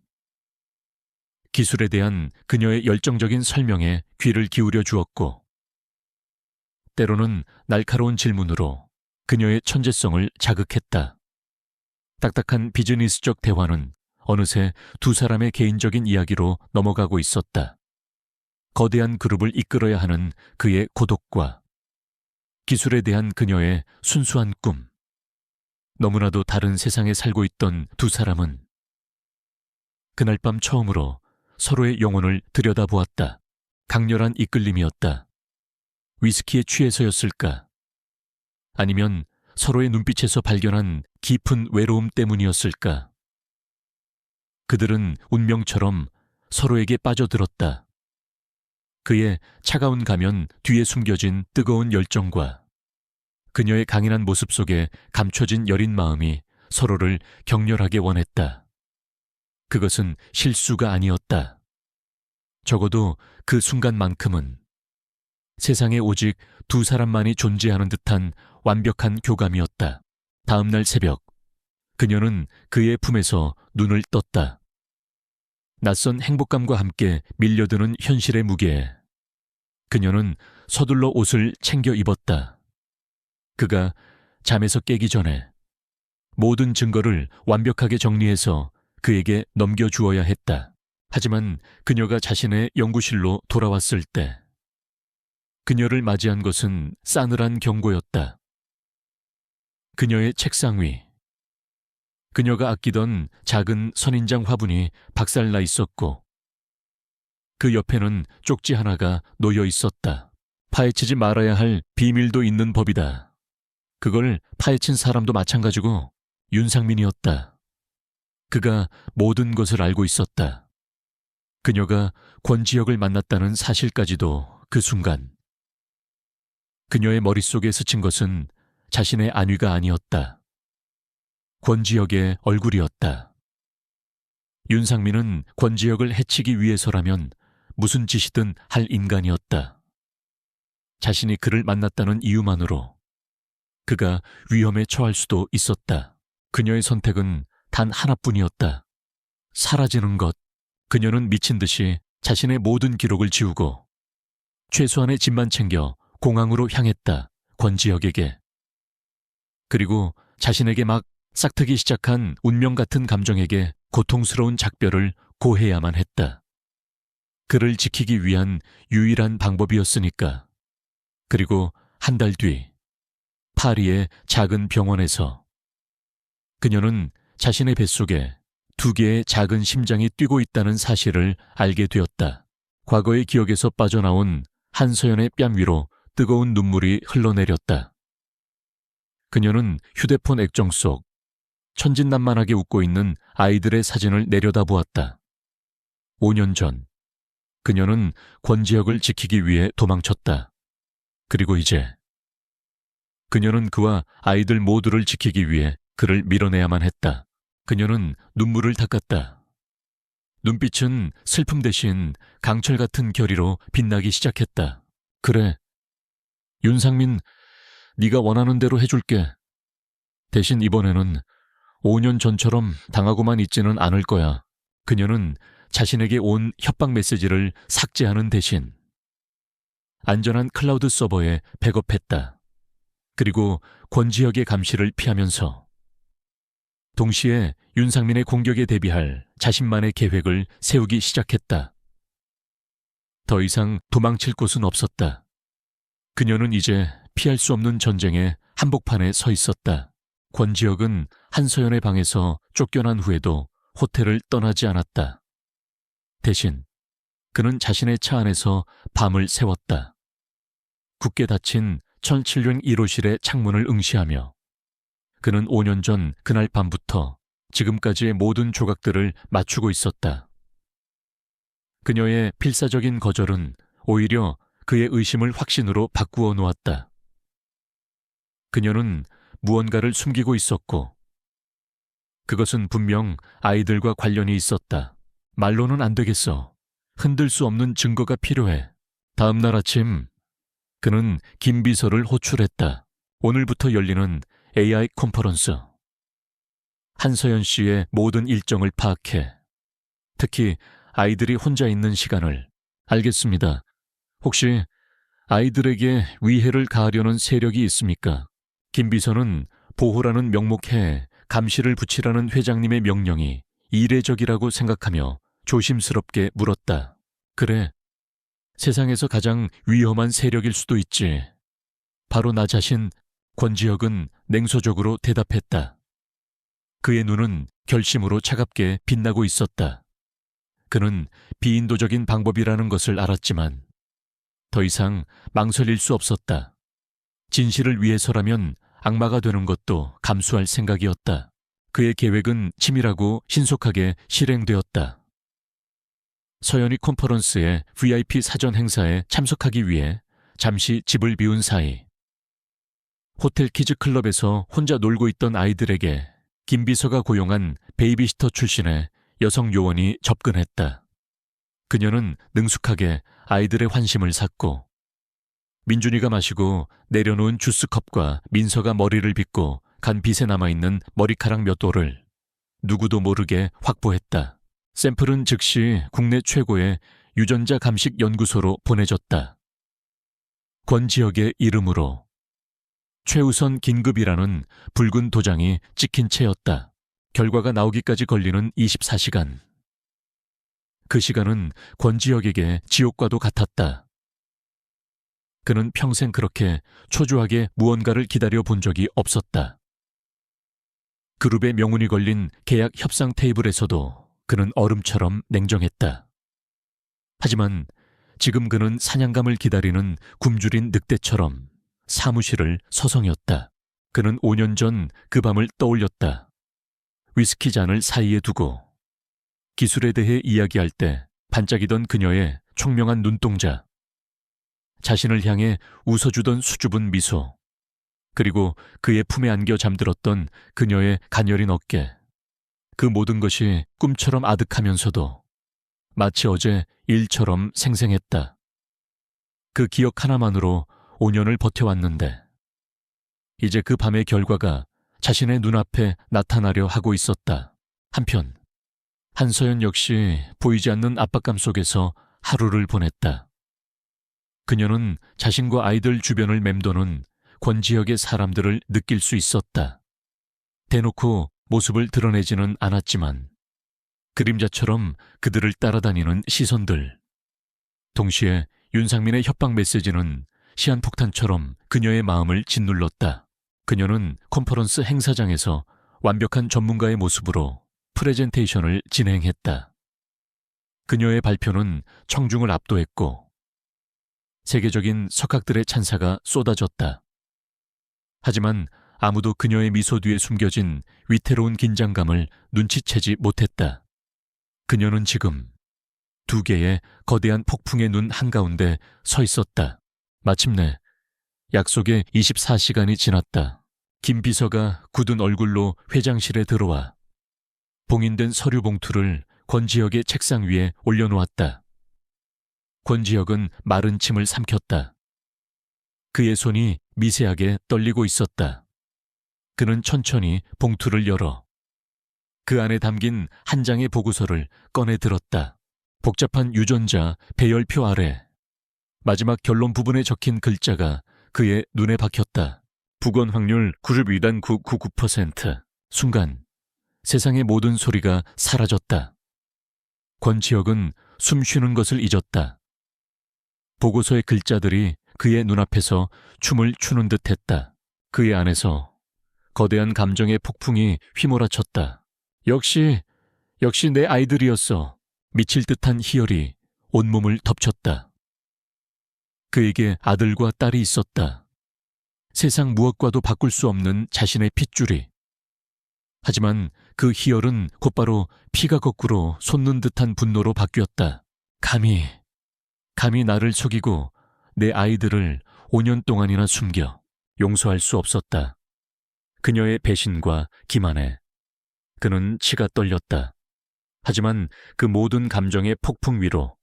기술에 대한 그녀의 열정적인 설명에 귀를 기울여 주었고 때로는 날카로운 질문으로 그녀의 천재성을 자극했다. 딱딱한 비즈니스적 대화는 어느새 두 사람의 개인적인 이야기로 넘어가고 있었다. 거대한 그룹을 이끌어야 하는 그의 고독과 기술에 대한 그녀의 순수한 꿈. 너무나도 다른 세상에 살고 있던 두 사람은 그날 밤 처음으로 서로의 영혼을 들여다보았다. 강렬한 이끌림이었다. 위스키에 취해서였을까? 아니면 서로의 눈빛에서 발견한 깊은 외로움 때문이었을까? 그들은 운명처럼 서로에게 빠져들었다. 그의 차가운 가면 뒤에 숨겨진 뜨거운 열정과 그녀의 강인한 모습 속에 감춰진 여린 마음이 서로를 격렬하게 원했다. 그것은 실수가 아니었다. 적어도 그 순간만큼은 세상에 오직 두 사람만이 존재하는 듯한 완벽한 교감이었다. 다음 날 새벽, 그녀는 그의 품에서 눈을 떴다. 낯선 행복감과 함께 밀려드는 현실의 무게에 그녀는 서둘러 옷을 챙겨 입었다. 그가 잠에서 깨기 전에 모든 증거를 완벽하게 정리해서 그에게 넘겨주어야 했다. 하지만 그녀가 자신의 연구실로 돌아왔을 때 그녀를 맞이한 것은 싸늘한 경고였다. 그녀의 책상 위, 그녀가 아끼던 작은 선인장 화분이 박살나 있었고 그 옆에는 쪽지 하나가 놓여 있었다. 파헤치지 말아야 할 비밀도 있는 법이다. 그걸 파헤친 사람도 마찬가지고 윤상민이었다. 그가 모든 것을 알고 있었다. 그녀가 권지혁을 만났다는 사실까지도 그 순간. 그녀의 머릿속에 스친 것은 자신의 안위가 아니었다. 권지혁의 얼굴이었다. 윤상민은 권지혁을 해치기 위해서라면 무슨 짓이든 할 인간이었다. 자신이 그를 만났다는 이유만으로 그가 위험에 처할 수도 있었다. 그녀의 선택은 단 하나뿐이었다. 사라지는 것. 그녀는 미친 듯이 자신의 모든 기록을 지우고 최소한의 짐만 챙겨 공항으로 향했다. 권지혁에게. 그리고 자신에게 막 싹트기 시작한 운명 같은 감정에게 고통스러운 작별을 고해야만 했다. 그를 지키기 위한 유일한 방법이었으니까. 그리고 한 달 뒤 파리의 작은 병원에서 그녀는 자신의 뱃속에 두 개의 작은 심장이 뛰고 있다는 사실을 알게 되었다. 과거의 기억에서 빠져나온 한서연의 뺨 위로 뜨거운 눈물이 흘러내렸다. 그녀는 휴대폰 액정 속 천진난만하게 웃고 있는 아이들의 사진을 내려다보았다. 5년 전, 그녀는 권지혁을 지키기 위해 도망쳤다. 그리고 이제 그녀는 그와 아이들 모두를 지키기 위해 그를 밀어내야만 했다. 그녀는 눈물을 닦았다. 눈빛은 슬픔 대신 강철 같은 결의로 빛나기 시작했다. 그래, 윤상민, 네가 원하는 대로 해줄게. 대신 이번에는 5년 전처럼 당하고만 있지는 않을 거야. 그녀는 자신에게 온 협박 메시지를 삭제하는 대신 안전한 클라우드 서버에 백업했다. 그리고 권지혁의 감시를 피하면서 동시에 윤상민의 공격에 대비할 자신만의 계획을 세우기 시작했다. 더 이상 도망칠 곳은 없었다. 그녀는 이제 피할 수 없는 전쟁의 한복판에 서 있었다. 권지혁은 한서연의 방에서 쫓겨난 후에도 호텔을 떠나지 않았다. 대신 그는 자신의 차 안에서 밤을 새웠다. 굳게 닫힌 1007륜 1호실의 창문을 응시하며 그는 5년 전 그날 밤부터 지금까지의 모든 조각들을 맞추고 있었다. 그녀의 필사적인 거절은 오히려 그의 의심을 확신으로 바꾸어 놓았다. 그녀는 무언가를 숨기고 있었고 그것은 분명 아이들과 관련이 있었다. 말로는 안 되겠어. 흔들 수 없는 증거가 필요해. 다음 날 아침 그는 김 비서를 호출했다. 오늘부터 열리는 AI 컨퍼런스. 한서연 씨의 모든 일정을 파악해. 특히 아이들이 혼자 있는 시간을. 알겠습니다. 혹시 아이들에게 위해를 가하려는 세력이 있습니까? 김 비서는 보호라는 명목해 감시를 붙이라는 회장님의 명령이 이례적이라고 생각하며 조심스럽게 물었다. 그래, 세상에서 가장 위험한 세력일 수도 있지. 바로 나 자신. 권지혁은 냉소적으로 대답했다. 그의 눈은 결심으로 차갑게 빛나고 있었다. 그는 비인도적인 방법이라는 것을 알았지만 더 이상 망설일 수 없었다. 진실을 위해서라면 악마가 되는 것도 감수할 생각이었다. 그의 계획은 치밀하고 신속하게 실행되었다. 서연이 컨퍼런스의 VIP 사전 행사에 참석하기 위해 잠시 집을 비운 사이 호텔 키즈클럽에서 혼자 놀고 있던 아이들에게 김 비서가 고용한 베이비시터 출신의 여성 요원이 접근했다. 그녀는 능숙하게 아이들의 환심을 샀고 민준이가 마시고 내려놓은 주스컵과 민서가 머리를 빗고 간 빗에 남아있는 머리카락 몇 돌을 누구도 모르게 확보했다. 샘플은 즉시 국내 최고의 유전자 감식 연구소로 보내졌다. 권지혁의 이름으로 최우선 긴급이라는 붉은 도장이 찍힌 채였다. 결과가 나오기까지 걸리는 24시간. 그 시간은 권지혁에게 지옥과도 같았다. 그는 평생 그렇게 초조하게 무언가를 기다려 본 적이 없었다. 그룹의 명운이 걸린 계약 협상 테이블에서도 그는 얼음처럼 냉정했다. 하지만 지금 그는 사냥감을 기다리는 굶주린 늑대처럼 사무실을 서성였다. 그는 5년 전 그 밤을 떠올렸다. 위스키 잔을 사이에 두고 기술에 대해 이야기할 때 반짝이던 그녀의 총명한 눈동자, 자신을 향해 웃어주던 수줍은 미소, 그리고 그의 품에 안겨 잠들었던 그녀의 가녀린 어깨. 그 모든 것이 꿈처럼 아득하면서도 마치 어제 일처럼 생생했다. 그 기억 하나만으로 5년을 버텨왔는데 이제 그 밤의 결과가 자신의 눈앞에 나타나려 하고 있었다. 한편 한서연 역시 보이지 않는 압박감 속에서 하루를 보냈다. 그녀는 자신과 아이들 주변을 맴도는 권지혁의 사람들을 느낄 수 있었다. 대놓고 모습을 드러내지는 않았지만 그림자처럼 그들을 따라다니는 시선들. 동시에 윤상민의 협박 메시지는 시한폭탄처럼 그녀의 마음을 짓눌렀다. 그녀는 컨퍼런스 행사장에서 완벽한 전문가의 모습으로 프레젠테이션을 진행했다. 그녀의 발표는 청중을 압도했고 세계적인 석학들의 찬사가 쏟아졌다. 하지만 아무도 그녀의 미소 뒤에 숨겨진 위태로운 긴장감을 눈치채지 못했다. 그녀는 지금 두 개의 거대한 폭풍의 눈 한가운데 서 있었다. 마침내 약속의 24시간이 지났다. 김 비서가 굳은 얼굴로 회장실에 들어와 봉인된 서류 봉투를 권지혁의 책상 위에 올려놓았다. 권지혁은 마른 침을 삼켰다. 그의 손이 미세하게 떨리고 있었다. 그는 천천히 봉투를 열어 그 안에 담긴 한 장의 보고서를 꺼내 들었다. 복잡한 유전자 배열표 아래 마지막 결론 부분에 적힌 글자가 그의 눈에 박혔다. 부건 확률 92.999%. 순간 세상의 모든 소리가 사라졌다. 권지혁은 숨 쉬는 것을 잊었다. 보고서의 글자들이 그의 눈앞에서 춤을 추는 듯했다. 그의 안에서 거대한 감정의 폭풍이 휘몰아쳤다. 역시 내 아이들이었어. 미칠 듯한 희열이 온몸을 덮쳤다. 그에게 아들과 딸이 있었다. 세상 무엇과도 바꿀 수 없는 자신의 핏줄이. 하지만 그 희열은 곧바로 피가 거꾸로 솟는 듯한 분노로 바뀌었다. 감히 나를 속이고 내 아이들을 5년 동안이나 숨겨. 용서할 수 없었다. 그녀의 배신과 기만에 그는 치가 떨렸다. 하지만 그 모든 감정의 폭풍 위로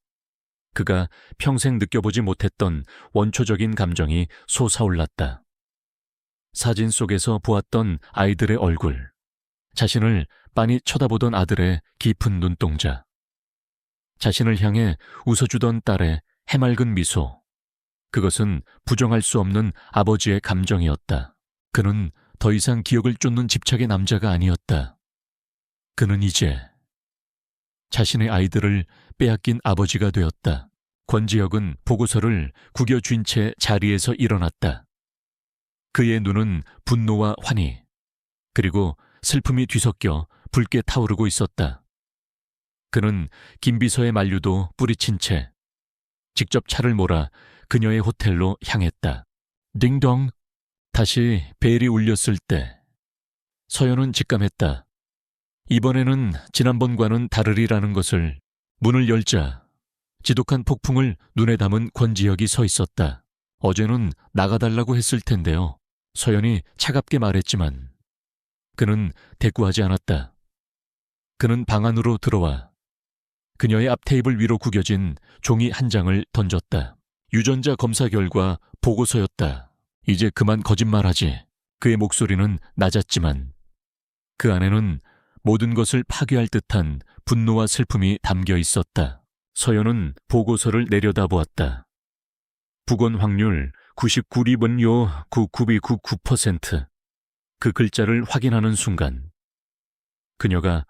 그가 평생 느껴보지 못했던 원초적인 감정이 솟아올랐다. 사진 속에서 보았던 아이들의 얼굴, 자신을 빤히 쳐다보던 아들의 깊은 눈동자, 자신을 향해 웃어주던 딸의 해맑은 미소, 그것은 부정할 수 없는 아버지의 감정이었다. 그는 더 이상 기억을 쫓는 집착의 남자가 아니었다. 그는 이제 자신의 아이들을 빼앗긴 아버지가 되었다. 권지혁은 보고서를 구겨 쥔 채 자리에서 일어났다. 그의 눈은 분노와 환희, 그리고 슬픔이 뒤섞여 붉게 타오르고 있었다. 그는 김 비서의 만류도 뿌리친 채 직접 차를 몰아 그녀의 호텔로 향했다. 딩동! 다시 벨이 울렸을 때 서연은 직감했다. 이번에는 지난번과는 다르리라는 것을. 문을 열자 지독한 폭풍을 눈에 담은 권지혁이 서 있었다. 어제는 나가달라고 했을 텐데요. 서연이 차갑게 말했지만 그는 대꾸하지 않았다. 그는 방 안으로 들어와 그녀의 앞 테이블 위로 구겨진 종이 한 장을 던졌다. 유전자 검사 결과 보고서였다. 이제 그만 거짓말하지. 그의 목소리는 낮았지만 그 안에는 모든 것을 파괴할 듯한 분노와 슬픔이 담겨 있었다. 서연은 보고서를 내려다보았다. 부건 확률 99리번요 9999%. 그 글자를 확인하는 순간 그녀가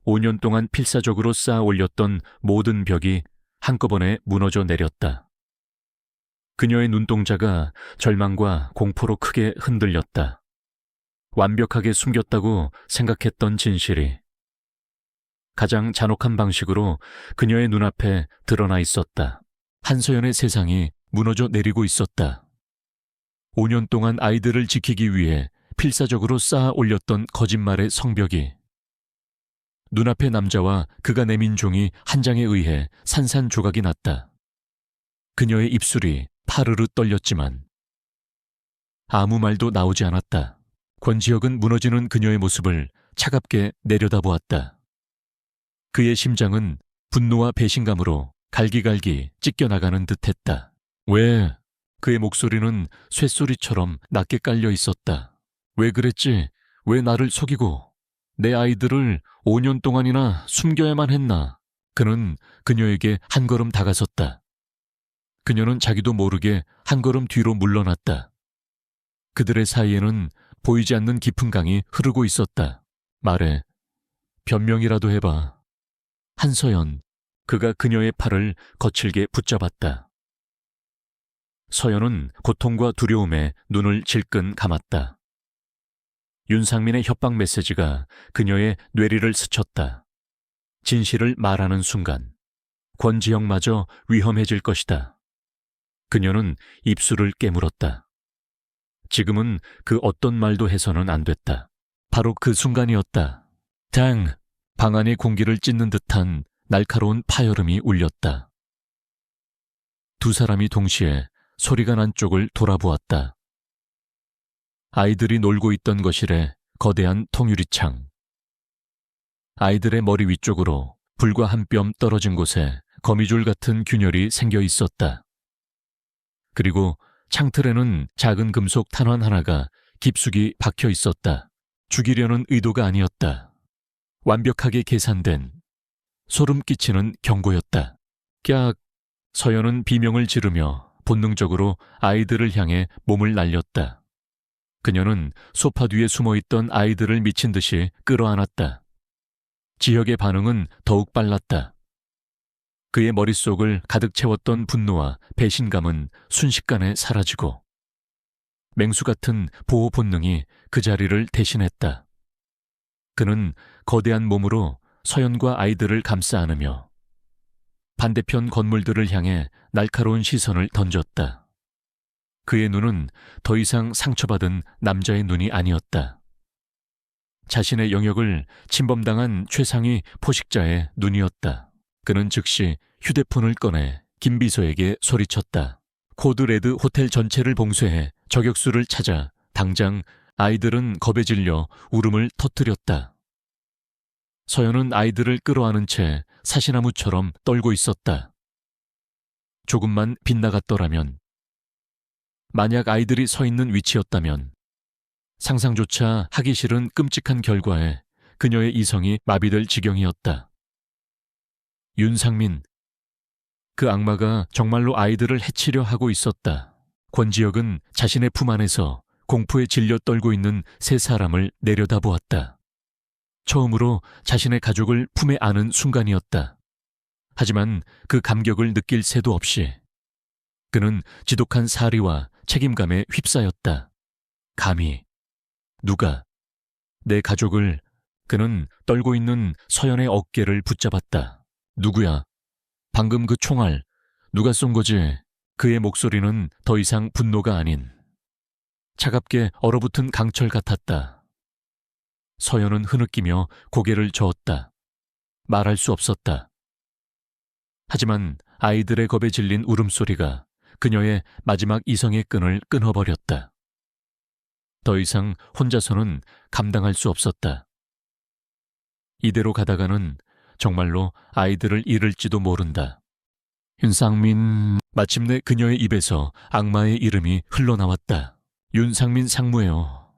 5년 동안 필사적으로 쌓아 올렸던 모든 벽이 한꺼번에 무너져 내렸다. 그녀의 눈동자가 절망과 공포로 크게 흔들렸다. 완벽하게 숨겼다고 생각했던 진실이 가장 잔혹한 방식으로 그녀의 눈앞에 드러나 있었다. 한서연의 세상이 무너져 내리고 있었다. 5년 동안 아이들을 지키기 위해 필사적으로 쌓아 올렸던 거짓말의 성벽이 눈앞의 남자와 그가 내민 종이 한 장에 의해 산산조각이 났다. 그녀의 입술이 파르르 떨렸지만 아무 말도 나오지 않았다. 권지혁은 무너지는 그녀의 모습을 차갑게 내려다보았다. 그의 심장은 분노와 배신감으로 갈기갈기 찢겨나가는 듯했다. 왜? 그의 목소리는 쇳소리처럼 낮게 깔려 있었다. 왜 그랬지? 왜 나를 속이고 내 아이들을 5년 동안이나 숨겨야만 했나? 그는 그녀에게 한 걸음 다가섰다. 그녀는 자기도 모르게 한 걸음 뒤로 물러났다. 그들의 사이에는 보이지 않는 깊은 강이 흐르고 있었다. 말해. 변명이라도 해봐. 한서연. 그가 그녀의 팔을 거칠게 붙잡았다. 서연은 고통과 두려움에 눈을 질끈 감았다. 윤상민의 협박 메시지가 그녀의 뇌리를 스쳤다. 진실을 말하는 순간 권지혁마저 위험해질 것이다. 그녀는 입술을 깨물었다. 지금은 그 어떤 말도 해서는 안 됐다. 바로 그 순간이었다. 당! 방 안의 공기를 찢는 듯한 날카로운 파열음이 울렸다. 두 사람이 동시에 소리가 난 쪽을 돌아보았다. 아이들이 놀고 있던 거실에 거대한 통유리창. 아이들의 머리 위쪽으로 불과 한 뼘 떨어진 곳에 거미줄 같은 균열이 생겨 있었다. 그리고 창틀에는 작은 금속 탄환 하나가 깊숙이 박혀 있었다. 죽이려는 의도가 아니었다. 완벽하게 계산된, 소름 끼치는 경고였다. 깍! 서연은 비명을 지르며 본능적으로 아이들을 향해 몸을 날렸다. 그녀는 소파 뒤에 숨어있던 아이들을 미친 듯이 끌어안았다. 지혁의 반응은 더욱 빨랐다. 그의 머릿속을 가득 채웠던 분노와 배신감은 순식간에 사라지고 맹수 같은 보호 본능이 그 자리를 대신했다. 그는 거대한 몸으로 서연과 아이들을 감싸 안으며 반대편 건물들을 향해 날카로운 시선을 던졌다. 그의 눈은 더 이상 상처받은 남자의 눈이 아니었다. 자신의 영역을 침범당한 최상위 포식자의 눈이었다. 그는 즉시 휴대폰을 꺼내 김 비서에게 소리쳤다. 코드레드 호텔 전체를 봉쇄해 저격수를 찾아 당장. 아이들은 겁에 질려 울음을 터뜨렸다. 서연은 아이들을 끌어안은 채 사시나무처럼 떨고 있었다. 조금만 빗나갔더라면, 만약 아이들이 서 있는 위치였다면 상상조차 하기 싫은 끔찍한 결과에 그녀의 이성이 마비될 지경이었다. 윤상민, 그 악마가 정말로 아이들을 해치려 하고 있었다. 권지혁은 자신의 품 안에서 공포에 질려 떨고 있는 세 사람을 내려다보았다. 처음으로 자신의 가족을 품에 안은 순간이었다. 하지만 그 감격을 느낄 새도 없이 그는 지독한 사리와 책임감에 휩싸였다. 감히 누가 내 가족을. 그는 떨고 있는 서연의 어깨를 붙잡았다. 누구야? 방금 그 총알 누가 쏜 거지? 그의 목소리는 더 이상 분노가 아닌 차갑게 얼어붙은 강철 같았다. 서연은 흐느끼며 고개를 저었다. 말할 수 없었다. 하지만 아이들의 겁에 질린 울음소리가 그녀의 마지막 이성의 끈을 끊어버렸다. 더 이상 혼자서는 감당할 수 없었다. 이대로 가다가는 정말로 아이들을 잃을지도 모른다. 윤상민. 마침내 그녀의 입에서 악마의 이름이 흘러나왔다. 윤상민 상무예요.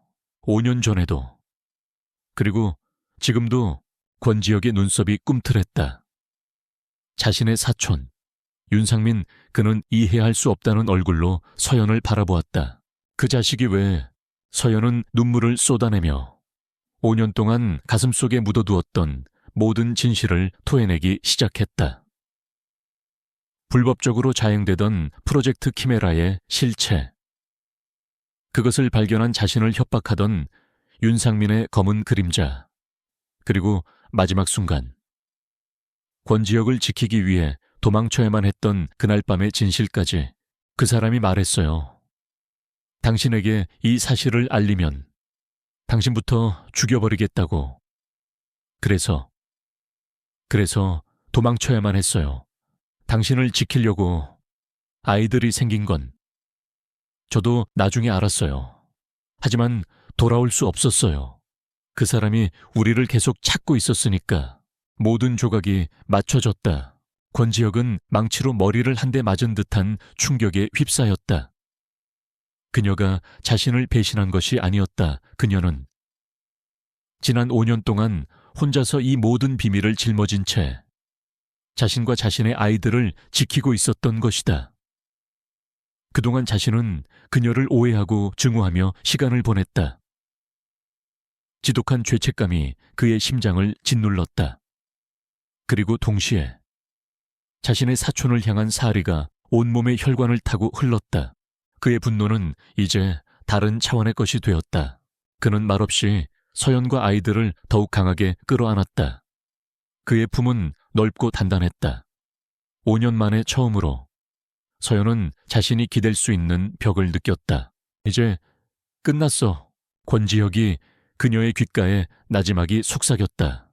5년 전에도. 그리고 지금도. 권지혁의 눈썹이 꿈틀했다. 자신의 사촌 윤상민. 그는 이해할 수 없다는 얼굴로 서연을 바라보았다. 그 자식이 왜. 서연은 눈물을 쏟아내며 5년 동안 가슴속에 묻어두었던 모든 진실을 토해내기 시작했다. 불법적으로 자행되던 프로젝트 키메라의 실체. 그것을 발견한 자신을 협박하던 윤상민의 검은 그림자. 그리고 마지막 순간. 권지혁을 지키기 위해 도망쳐야만 했던 그날 밤의 진실까지. 그 사람이 말했어요. 당신에게 이 사실을 알리면 당신부터 죽여버리겠다고. 그래서 도망쳐야만 했어요. 당신을 지키려고. 아이들이 생긴 건 저도 나중에 알았어요. 하지만 돌아올 수 없었어요. 그 사람이 우리를 계속 찾고 있었으니까. 모든 조각이 맞춰졌다. 권지혁은 망치로 머리를 한 대 맞은 듯한 충격에 휩싸였다. 그녀가 자신을 배신한 것이 아니었다. 그녀는 지난 5년 동안 혼자서 이 모든 비밀을 짊어진 채 자신과 자신의 아이들을 지키고 있었던 것이다. 그동안 자신은 그녀를 오해하고 증오하며 시간을 보냈다. 지독한 죄책감이 그의 심장을 짓눌렀다. 그리고 동시에 자신의 사촌을 향한 사리가 온몸의 혈관을 타고 흘렀다. 그의 분노는 이제 다른 차원의 것이 되었다. 그는 말없이 서연과 아이들을 더욱 강하게 끌어안았다. 그의 품은 넓고 단단했다. 5년 만에 처음으로 서연은 자신이 기댈 수 있는 벽을 느꼈다. 이제 끝났어. 권지혁이 그녀의 귓가에 나지막이 속삭였다.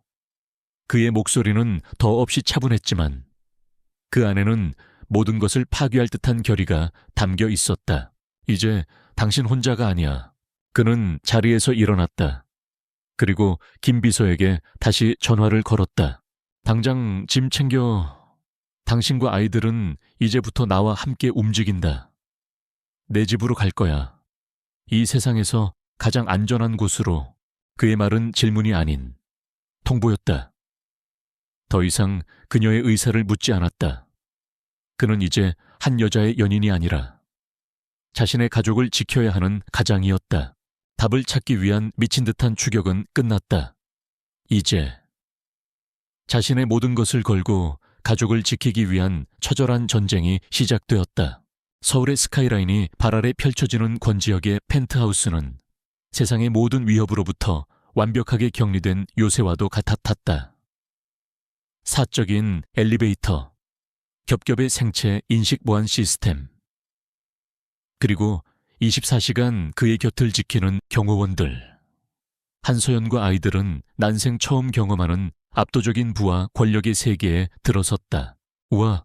그의 목소리는 더없이 차분했지만 그 안에는 모든 것을 파괴할 듯한 결의가 담겨 있었다. 이제 당신 혼자가 아니야. 그는 자리에서 일어났다. 그리고 김 비서에게 다시 전화를 걸었다. 당장 짐 챙겨. 당신과 아이들은 이제부터 나와 함께 움직인다. 내 집으로 갈 거야. 이 세상에서 가장 안전한 곳으로. 그의 말은 질문이 아닌 통보였다. 더 이상 그녀의 의사를 묻지 않았다. 그는 이제 한 여자의 연인이 아니라 자신의 가족을 지켜야 하는 가장이었다. 답을 찾기 위한 미친 듯한 추격은 끝났다. 이제 자신의 모든 것을 걸고 가족을 지키기 위한 처절한 전쟁이 시작되었다. 서울의 스카이라인이 발 아래 펼쳐지는 권지혁의 펜트하우스는 세상의 모든 위협으로부터 완벽하게 격리된 요새와도 같았다. 사적인 엘리베이터, 겹겹의 생체 인식 보안 시스템, 그리고 24시간 그의 곁을 지키는 경호원들. 한서연과 아이들은 난생 처음 경험하는 압도적인 부와 권력의 세계에 들어섰다. 우와,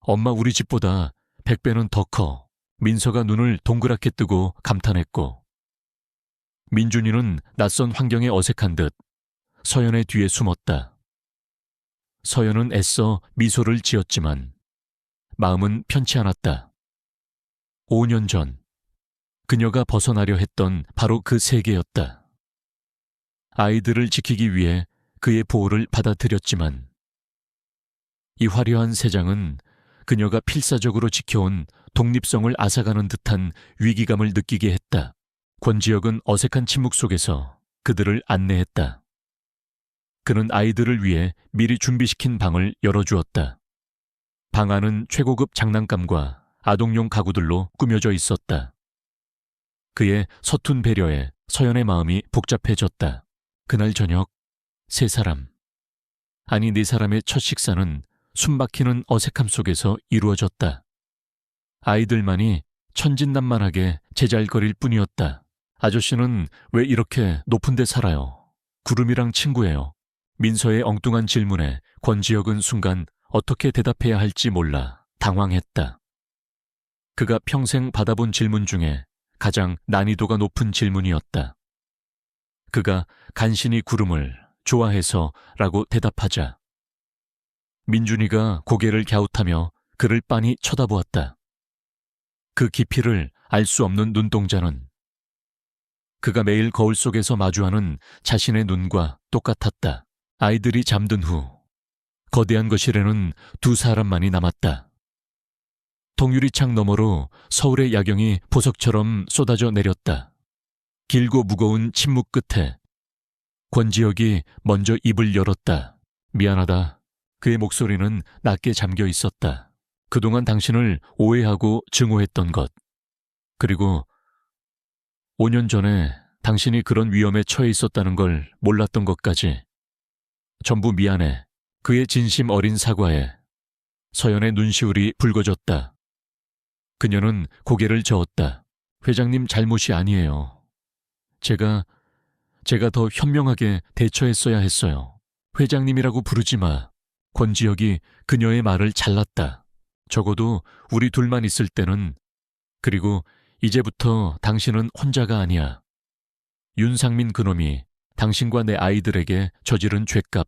엄마 우리 집보다 100배는 더 커. 민서가 눈을 동그랗게 뜨고 감탄했고, 민준이는 낯선 환경에 어색한 듯 서연의 뒤에 숨었다. 서연은 애써 미소를 지었지만 마음은 편치 않았다. 5년 전 그녀가 벗어나려 했던 바로 그 세계였다. 아이들을 지키기 위해 그의 보호를 받아들였지만 이 화려한 세상은 그녀가 필사적으로 지켜온 독립성을 앗아가는 듯한 위기감을 느끼게 했다. 권지혁은 어색한 침묵 속에서 그들을 안내했다. 그는 아이들을 위해 미리 준비시킨 방을 열어주었다. 방 안은 최고급 장난감과 아동용 가구들로 꾸며져 있었다. 그의 서툰 배려에 서연의 마음이 복잡해졌다. 그날 저녁 세 사람, 아니 네 사람의 첫 식사는 숨막히는 어색함 속에서 이루어졌다. 아이들만이 천진난만하게 제잘거릴 뿐이었다. 아저씨는 왜 이렇게 높은 데 살아요? 구름이랑 친구예요. 민서의 엉뚱한 질문에 권지혁은 순간 어떻게 대답해야 할지 몰라 당황했다. 그가 평생 받아본 질문 중에 가장 난이도가 높은 질문이었다. 그가 간신히 구름을 좋아해서 라고 대답하자 민준이가 고개를 갸웃하며 그를 빤히 쳐다보았다. 그 깊이를 알 수 없는 눈동자는 그가 매일 거울 속에서 마주하는 자신의 눈과 똑같았다. 아이들이 잠든 후 거대한 거실에는 두 사람만이 남았다. 통유리창 너머로 서울의 야경이 보석처럼 쏟아져 내렸다. 길고 무거운 침묵 끝에 권지혁이 먼저 입을 열었다. 미안하다. 그의 목소리는 낮게 잠겨 있었다. 그동안 당신을 오해하고 증오했던 것. 그리고 5년 전에 당신이 그런 위험에 처해 있었다는 걸 몰랐던 것까지. 전부 미안해. 그의 진심 어린 사과에 서연의 눈시울이 붉어졌다. 그녀는 고개를 저었다. 회장님 잘못이 아니에요. 제가 더 현명하게 대처했어야 했어요. 회장님이라고 부르지 마. 권지혁이 그녀의 말을 잘랐다. 적어도 우리 둘만 있을 때는. 그리고 이제부터 당신은 혼자가 아니야. 윤상민 그놈이 당신과 내 아이들에게 저지른 죗값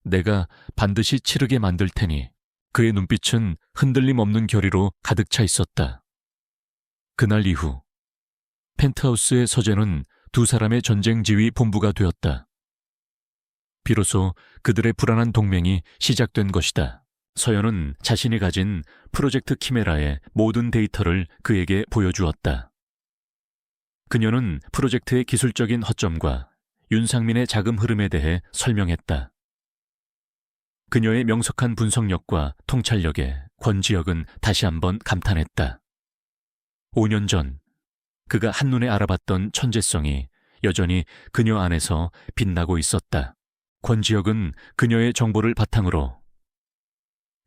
내가 반드시 치르게 만들 테니. 그의 눈빛은 흔들림 없는 결의로 가득 차 있었다. 그날 이후 펜트하우스의 서재는 두 사람의 전쟁 지휘 본부가 되었다. 비로소 그들의 불안한 동맹이 시작된 것이다. 서연은 자신이 가진 프로젝트 키메라의 모든 데이터를 그에게 보여주었다. 그녀는 프로젝트의 기술적인 허점과 윤상민의 자금 흐름에 대해 설명했다. 그녀의 명석한 분석력과 통찰력에 권지혁은 다시 한번 감탄했다. 5년 전 그가 한눈에 알아봤던 천재성이 여전히 그녀 안에서 빛나고 있었다. 권지혁은 그녀의 정보를 바탕으로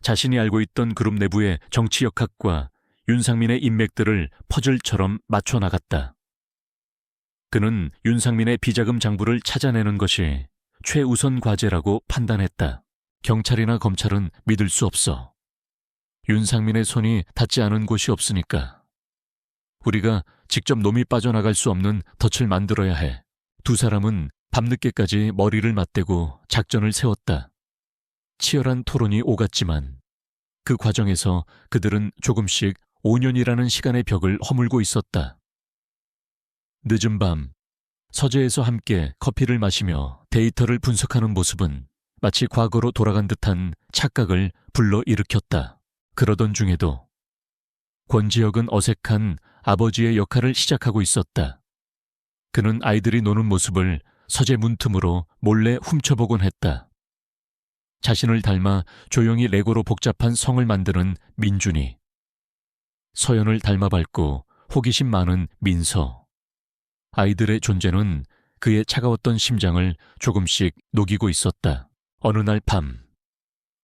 자신이 알고 있던 그룹 내부의 정치 역학과 윤상민의 인맥들을 퍼즐처럼 맞춰 나갔다. 그는 윤상민의 비자금 장부를 찾아내는 것이 최우선 과제라고 판단했다. 경찰이나 검찰은 믿을 수 없어. 윤상민의 손이 닿지 않은 곳이 없으니까. 우리가 직접 놈이 빠져나갈 수 없는 덫을 만들어야 해. 두 사람은 밤늦게까지 머리를 맞대고 작전을 세웠다. 치열한 토론이 오갔지만 그 과정에서 그들은 조금씩 5년이라는 시간의 벽을 허물고 있었다. 늦은 밤, 서재에서 함께 커피를 마시며 데이터를 분석하는 모습은 마치 과거로 돌아간 듯한 착각을 불러일으켰다. 그러던 중에도 권지혁은 어색한 아버지의 역할을 시작하고 있었다. 그는 아이들이 노는 모습을 서재 문틈으로 몰래 훔쳐보곤 했다. 자신을 닮아 조용히 레고로 복잡한 성을 만드는 민준이, 서연을 닮아 밝고 호기심 많은 민서. 아이들의 존재는 그의 차가웠던 심장을 조금씩 녹이고 있었다. 어느 날 밤,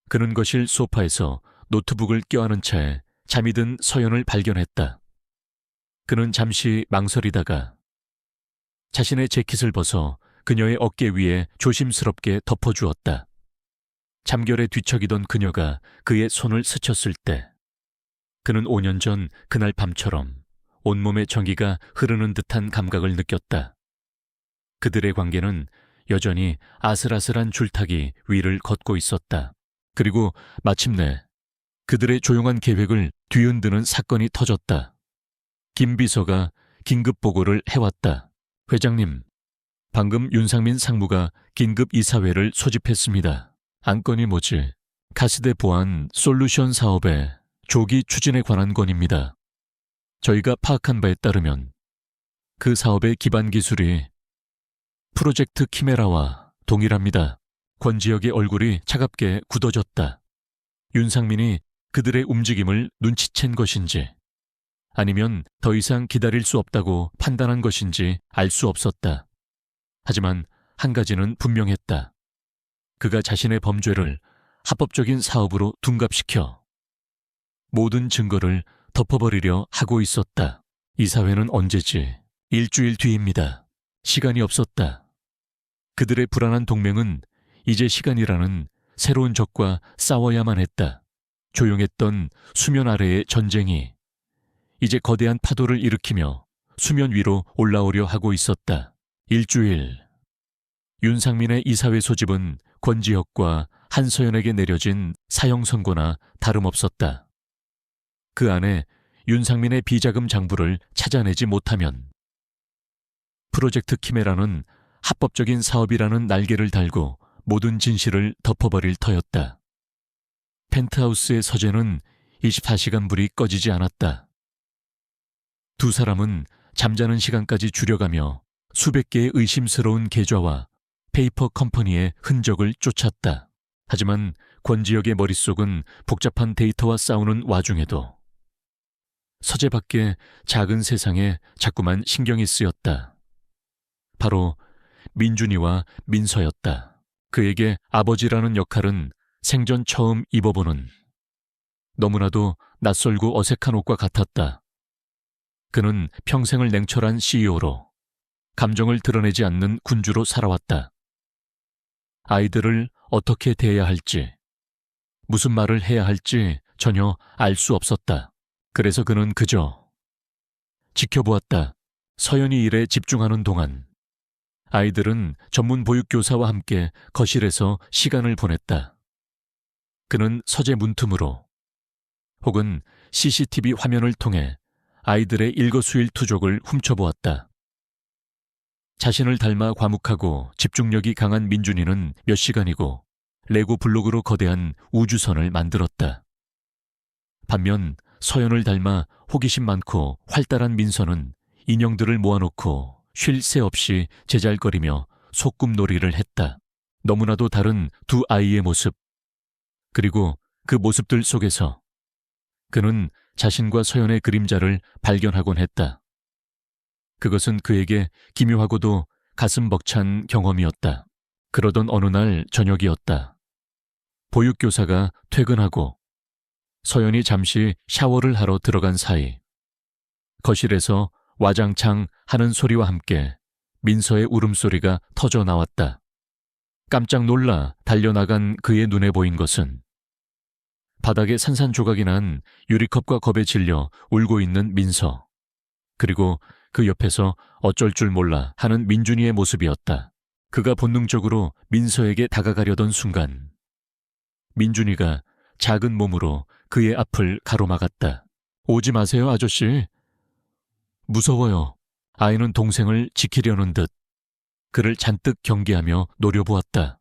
그는 거실 소파에서 노트북을 껴안은 채 잠이 든 서연을 발견했다. 그는 잠시 망설이다가 자신의 재킷을 벗어 그녀의 어깨 위에 조심스럽게 덮어주었다. 잠결에 뒤척이던 그녀가 그의 손을 스쳤을 때 그는 5년 전 그날 밤처럼 온몸에 전기가 흐르는 듯한 감각을 느꼈다. 그들의 관계는 여전히 아슬아슬한 줄타기 위를 걷고 있었다. 그리고 마침내 그들의 조용한 계획을 뒤흔드는 사건이 터졌다. 김 비서가 긴급 보고를 해왔다. 회장님, 방금 윤상민 상무가 긴급 이사회를 소집했습니다. 안건이 뭐지? 가스대 보안 솔루션 사업의 조기 추진에 관한 건입니다. 저희가 파악한 바에 따르면 그 사업의 기반 기술이 프로젝트 키메라와 동일합니다. 권지혁의 얼굴이 차갑게 굳어졌다. 윤상민이 그들의 움직임을 눈치챈 것인지 아니면 더 이상 기다릴 수 없다고 판단한 것인지 알 수 없었다. 하지만 한 가지는 분명했다. 그가 자신의 범죄를 합법적인 사업으로 둔갑시켜 모든 증거를 덮어버리려 하고 있었다. 이사회는 언제지? 일주일 뒤입니다. 시간이 없었다. 그들의 불안한 동맹은 이제 시간이라는 새로운 적과 싸워야만 했다. 조용했던 수면 아래의 전쟁이 이제 거대한 파도를 일으키며 수면 위로 올라오려 하고 있었다. 일주일. 윤상민의 이사회 소집은 권지혁과 한서연에게 내려진 사형 선고나 다름없었다. 그 안에 윤상민의 비자금 장부를 찾아내지 못하면 프로젝트 키메라는 합법적인 사업이라는 날개를 달고 모든 진실을 덮어버릴 터였다. 펜트하우스의 서재는 24시간 불이 꺼지지 않았다. 두 사람은 잠자는 시간까지 줄여가며 수백 개의 의심스러운 계좌와 페이퍼 컴퍼니의 흔적을 쫓았다. 하지만 권지혁의 머릿속은 복잡한 데이터와 싸우는 와중에도 서재 밖의 작은 세상에 자꾸만 신경이 쓰였다. 바로 민준이와 민서였다. 그에게 아버지라는 역할은 생전 처음 입어보는 너무나도 낯설고 어색한 옷과 같았다. 그는 평생을 냉철한 CEO로 감정을 드러내지 않는 군주로 살아왔다. 아이들을 어떻게 대해야 할지, 무슨 말을 해야 할지 전혀 알 수 없었다. 그래서 그는 그저 지켜보았다. 서연이 일에 집중하는 동안 아이들은 전문 보육교사와 함께 거실에서 시간을 보냈다. 그는 서재 문틈으로 혹은 CCTV 화면을 통해 아이들의 일거수일투족을 훔쳐보았다. 자신을 닮아 과묵하고 집중력이 강한 민준이는 몇 시간이고 레고 블록으로 거대한 우주선을 만들었다. 반면 서연을 닮아 호기심 많고 활달한 민서는 인형들을 모아놓고 쉴 새 없이 제잘거리며 소꿉놀이를 했다. 너무나도 다른 두 아이의 모습. 그리고 그 모습들 속에서 그는 자신과 서연의 그림자를 발견하곤 했다. 그것은 그에게 기묘하고도 가슴 벅찬 경험이었다. 그러던 어느 날 저녁이었다. 보육교사가 퇴근하고 서연이 잠시 샤워를 하러 들어간 사이 거실에서 와장창 하는 소리와 함께 민서의 울음소리가 터져 나왔다. 깜짝 놀라 달려나간 그의 눈에 보인 것은 바닥에 산산조각이 난 유리컵과 컵에 질려 울고 있는 민서, 그리고 그 옆에서 어쩔 줄 몰라 하는 민준이의 모습이었다. 그가 본능적으로 민서에게 다가가려던 순간 민준이가 작은 몸으로 그의 앞을 가로막았다. 오지 마세요, 아저씨. 무서워요. 아이는 동생을 지키려는 듯 그를 잔뜩 경계하며 노려보았다.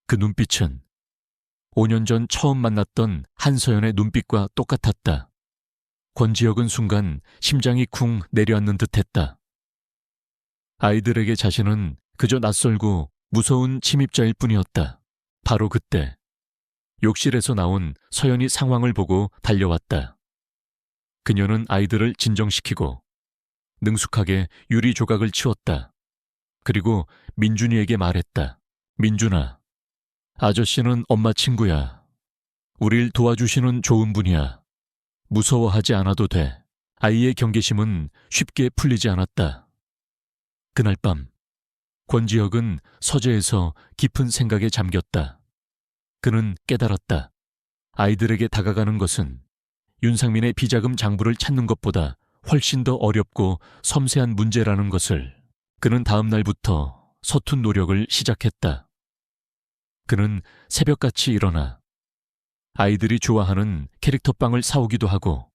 그 눈빛은 5년 전 처음 만났던 한서연의 눈빛과 똑같았다. 권지혁은 순간 심장이 쿵 내려앉는 듯했다. 아이들에게 자신은 그저 낯설고 무서운 침입자일 뿐이었다. 바로 그때 욕실에서 나온 서연이 상황을 보고 달려왔다. 그녀는 아이들을 진정시키고 능숙하게 유리 조각을 치웠다. 그리고 민준이에게 말했다. 민준아, 아저씨는 엄마 친구야. 우릴 도와주시는 좋은 분이야. 무서워하지 않아도 돼. 아이의 경계심은 쉽게 풀리지 않았다. 그날 밤 권지혁은 서재에서 깊은 생각에 잠겼다. 그는 깨달았다. 아이들에게 다가가는 것은 윤상민의 비자금 장부를 찾는 것보다 훨씬 더 어렵고 섬세한 문제라는 것을. 그는 다음 날부터 서툰 노력을 시작했다. 그는 새벽같이 일어나 아이들이 좋아하는 캐릭터빵을 사오기도 하고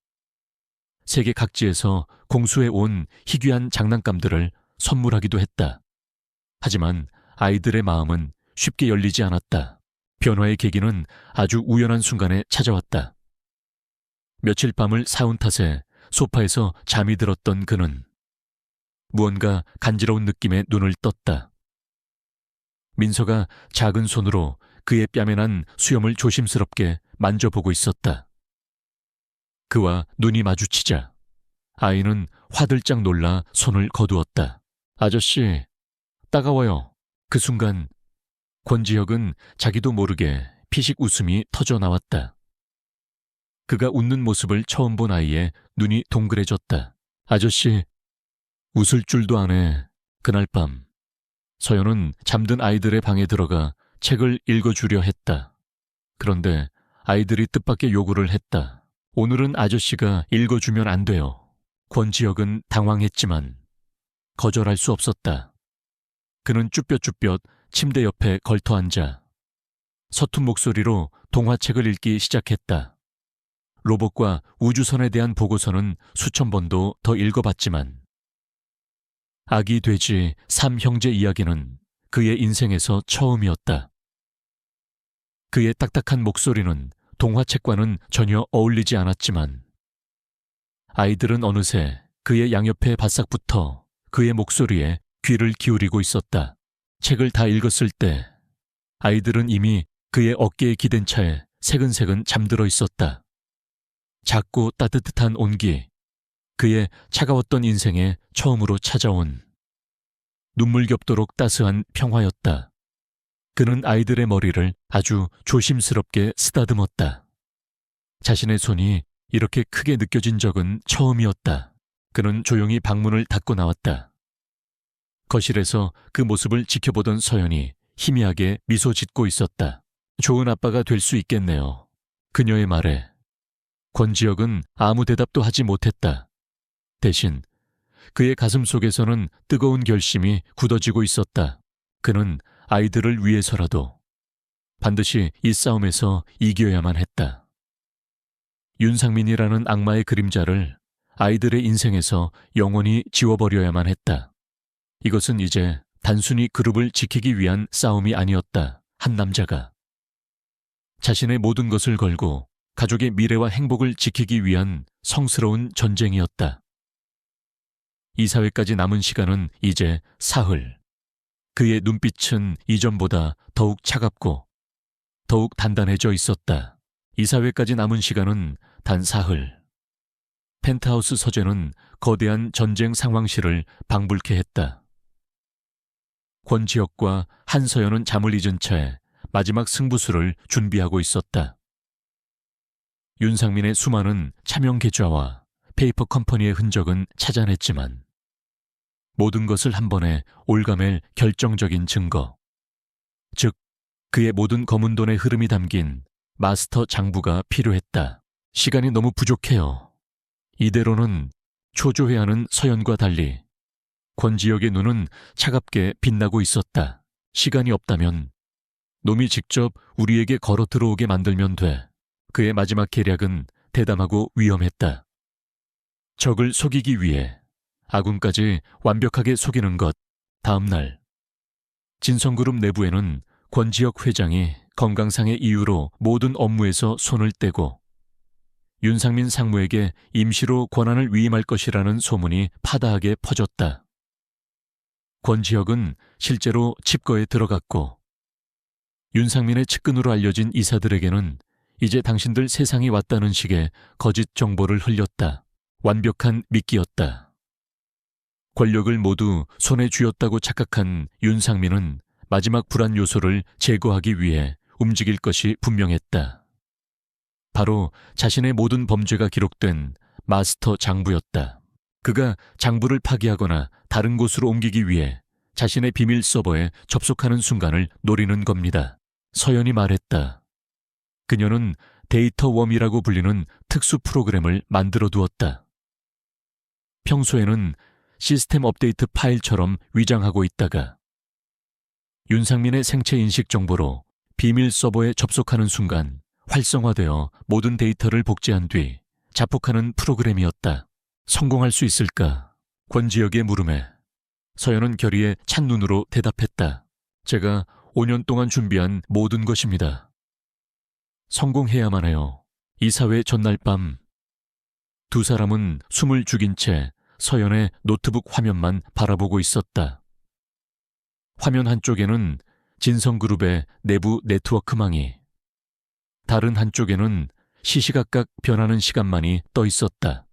세계 각지에서 공수해 온 희귀한 장난감들을 선물하기도 했다. 하지만 아이들의 마음은 쉽게 열리지 않았다. 변화의 계기는 아주 우연한 순간에 찾아왔다. 며칠 밤을 사운 탓에 소파에서 잠이 들었던 그는 무언가 간지러운 느낌에 눈을 떴다. 민서가 작은 손으로 그의 뺨에 난 수염을 조심스럽게 만져보고 있었다. 그와 눈이 마주치자 아이는 화들짝 놀라 손을 거두었다. 아저씨, 따가워요. 그 순간 권지혁은 자기도 모르게 피식 웃음이 터져 나왔다. 그가 웃는 모습을 처음 본 아이의 눈이 동그래졌다. 아저씨, 웃을 줄도 아네. 그날 밤 서연은 잠든 아이들의 방에 들어가 책을 읽어주려 했다. 그런데 아이들이 뜻밖의 요구를 했다. 오늘은 아저씨가 읽어주면 안 돼요. 권지혁은 당황했지만 거절할 수 없었다. 그는 쭈뼛쭈뼛 침대 옆에 걸터앉아 서툰 목소리로 동화책을 읽기 시작했다. 로봇과 우주선에 대한 보고서는 수천 번도 더 읽어봤지만 아기 돼지 3형제 이야기는 그의 인생에서 처음이었다. 그의 딱딱한 목소리는 동화책과는 전혀 어울리지 않았지만 아이들은 어느새 그의 양옆에 바싹 붙어 그의 목소리에 귀를 기울이고 있었다. 책을 다 읽었을 때 아이들은 이미 그의 어깨에 기댄 차에 새근새근 잠들어 있었다. 작고 따뜻한 온기, 그의 차가웠던 인생에 처음으로 찾아온 눈물겹도록 따스한 평화였다. 그는 아이들의 머리를 아주 조심스럽게 쓰다듬었다. 자신의 손이 이렇게 크게 느껴진 적은 처음이었다. 그는 조용히 방문을 닫고 나왔다. 거실에서 그 모습을 지켜보던 서연이 희미하게 미소 짓고 있었다. 좋은 아빠가 될 수 있겠네요. 그녀의 말에 권지혁은 아무 대답도 하지 못했다. 대신 그의 가슴 속에서는 뜨거운 결심이 굳어지고 있었다. 그는 아이들을 위해서라도 반드시 이 싸움에서 이겨야만 했다. 윤상민이라는 악마의 그림자를 아이들의 인생에서 영원히 지워버려야만 했다. 이것은 이제 단순히 그룹을 지키기 위한 싸움이 아니었다. 한 남자가 자신의 모든 것을 걸고 가족의 미래와 행복을 지키기 위한 성스러운 전쟁이었다. 이사회까지 남은 시간은 이제 사흘. 그의 눈빛은 이전보다 더욱 차갑고 더욱 단단해져 있었다. 이사회까지 남은 시간은 단 사흘. 펜트하우스 서재는 거대한 전쟁 상황실을 방불케 했다. 권지혁과 한서연은 잠을 잊은 채 마지막 승부수를 준비하고 있었다. 윤상민의 수많은 차명 계좌와 페이퍼 컴퍼니의 흔적은 찾아냈지만 모든 것을 한 번에 올가맬 결정적인 증거. 즉, 그의 모든 검은 돈의 흐름이 담긴 마스터 장부가 필요했다. 시간이 너무 부족해요. 이대로는 초조해하는 서연과 달리 권지혁의 눈은 차갑게 빛나고 있었다. 시간이 없다면 놈이 직접 우리에게 걸어 들어오게 만들면 돼. 그의 마지막 계략은 대담하고 위험했다. 적을 속이기 위해 아군까지 완벽하게 속이는 것. 다음 날 진성그룹 내부에는 권지혁 회장이 건강상의 이유로 모든 업무에서 손을 떼고 윤상민 상무에게 임시로 권한을 위임할 것이라는 소문이 파다하게 퍼졌다. 권지혁은 실제로 칩거에 들어갔고 윤상민의 측근으로 알려진 이사들에게는 이제 당신들 세상이 왔다는 식의 거짓 정보를 흘렸다. 완벽한 미끼였다. 권력을 모두 손에 쥐었다고 착각한 윤상민은 마지막 불안 요소를 제거하기 위해 움직일 것이 분명했다. 바로 자신의 모든 범죄가 기록된 마스터 장부였다. 그가 장부를 파기하거나 다른 곳으로 옮기기 위해 자신의 비밀 서버에 접속하는 순간을 노리는 겁니다. 서연이 말했다. 그녀는 데이터 웜이라고 불리는 특수 프로그램을 만들어 두었다. 평소에는 시스템 업데이트 파일처럼 위장하고 있다가 윤상민의 생체 인식 정보로 비밀 서버에 접속하는 순간 활성화되어 모든 데이터를 복제한 뒤 자폭하는 프로그램이었다. 성공할 수 있을까? 권지혁의 물음에 서연은 결의에 찬 눈으로 대답했다. 제가 5년 동안 준비한 모든 것입니다. 성공해야만 해요. 이사회 전날 밤 두 사람은 숨을 죽인 채 서연의 노트북 화면만 바라보고 있었다. 화면 한쪽에는 진성그룹의 내부 네트워크망이, 다른 한쪽에는 시시각각 변하는 시간만이 떠 있었다.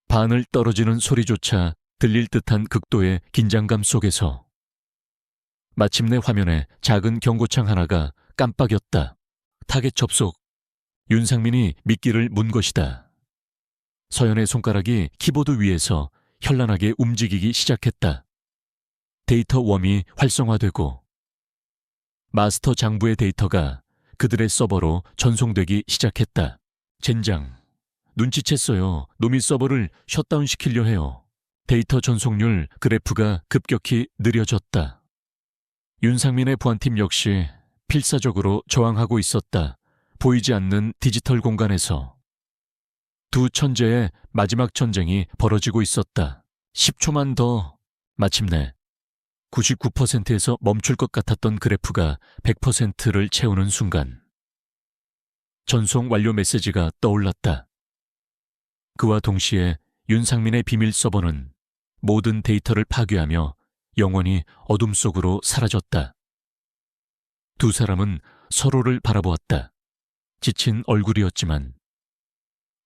바늘 떨어지는 소리조차 들릴 듯한 극도의 긴장감 속에서 마침내 화면에 작은 경고창 하나가 깜빡였다. 타겟 접속. 윤상민이 미끼를 문 것이다. 서연의 손가락이 키보드 위에서 현란하게 움직이기 시작했다. 데이터 웜이 활성화되고 마스터 장부의 데이터가 그들의 서버로 전송되기 시작했다. 젠장. 눈치챘어요. 놈이 서버를 셧다운 시키려 해요. 데이터 전송률 그래프가 급격히 느려졌다. 윤상민의 보안팀 역시 필사적으로 저항하고 있었다. 보이지 않는 디지털 공간에서 두 천재의 마지막 전쟁이 벌어지고 있었다. 10초만 더. 마침내 99%에서 멈출 것 같았던 그래프가 100%를 채우는 순간 전송 완료 메시지가 떠올랐다. 그와 동시에 윤상민의 비밀 서버는 모든 데이터를 파괴하며 영원히 어둠 속으로 사라졌다. 두 사람은 서로를 바라보았다. 지친 얼굴이었지만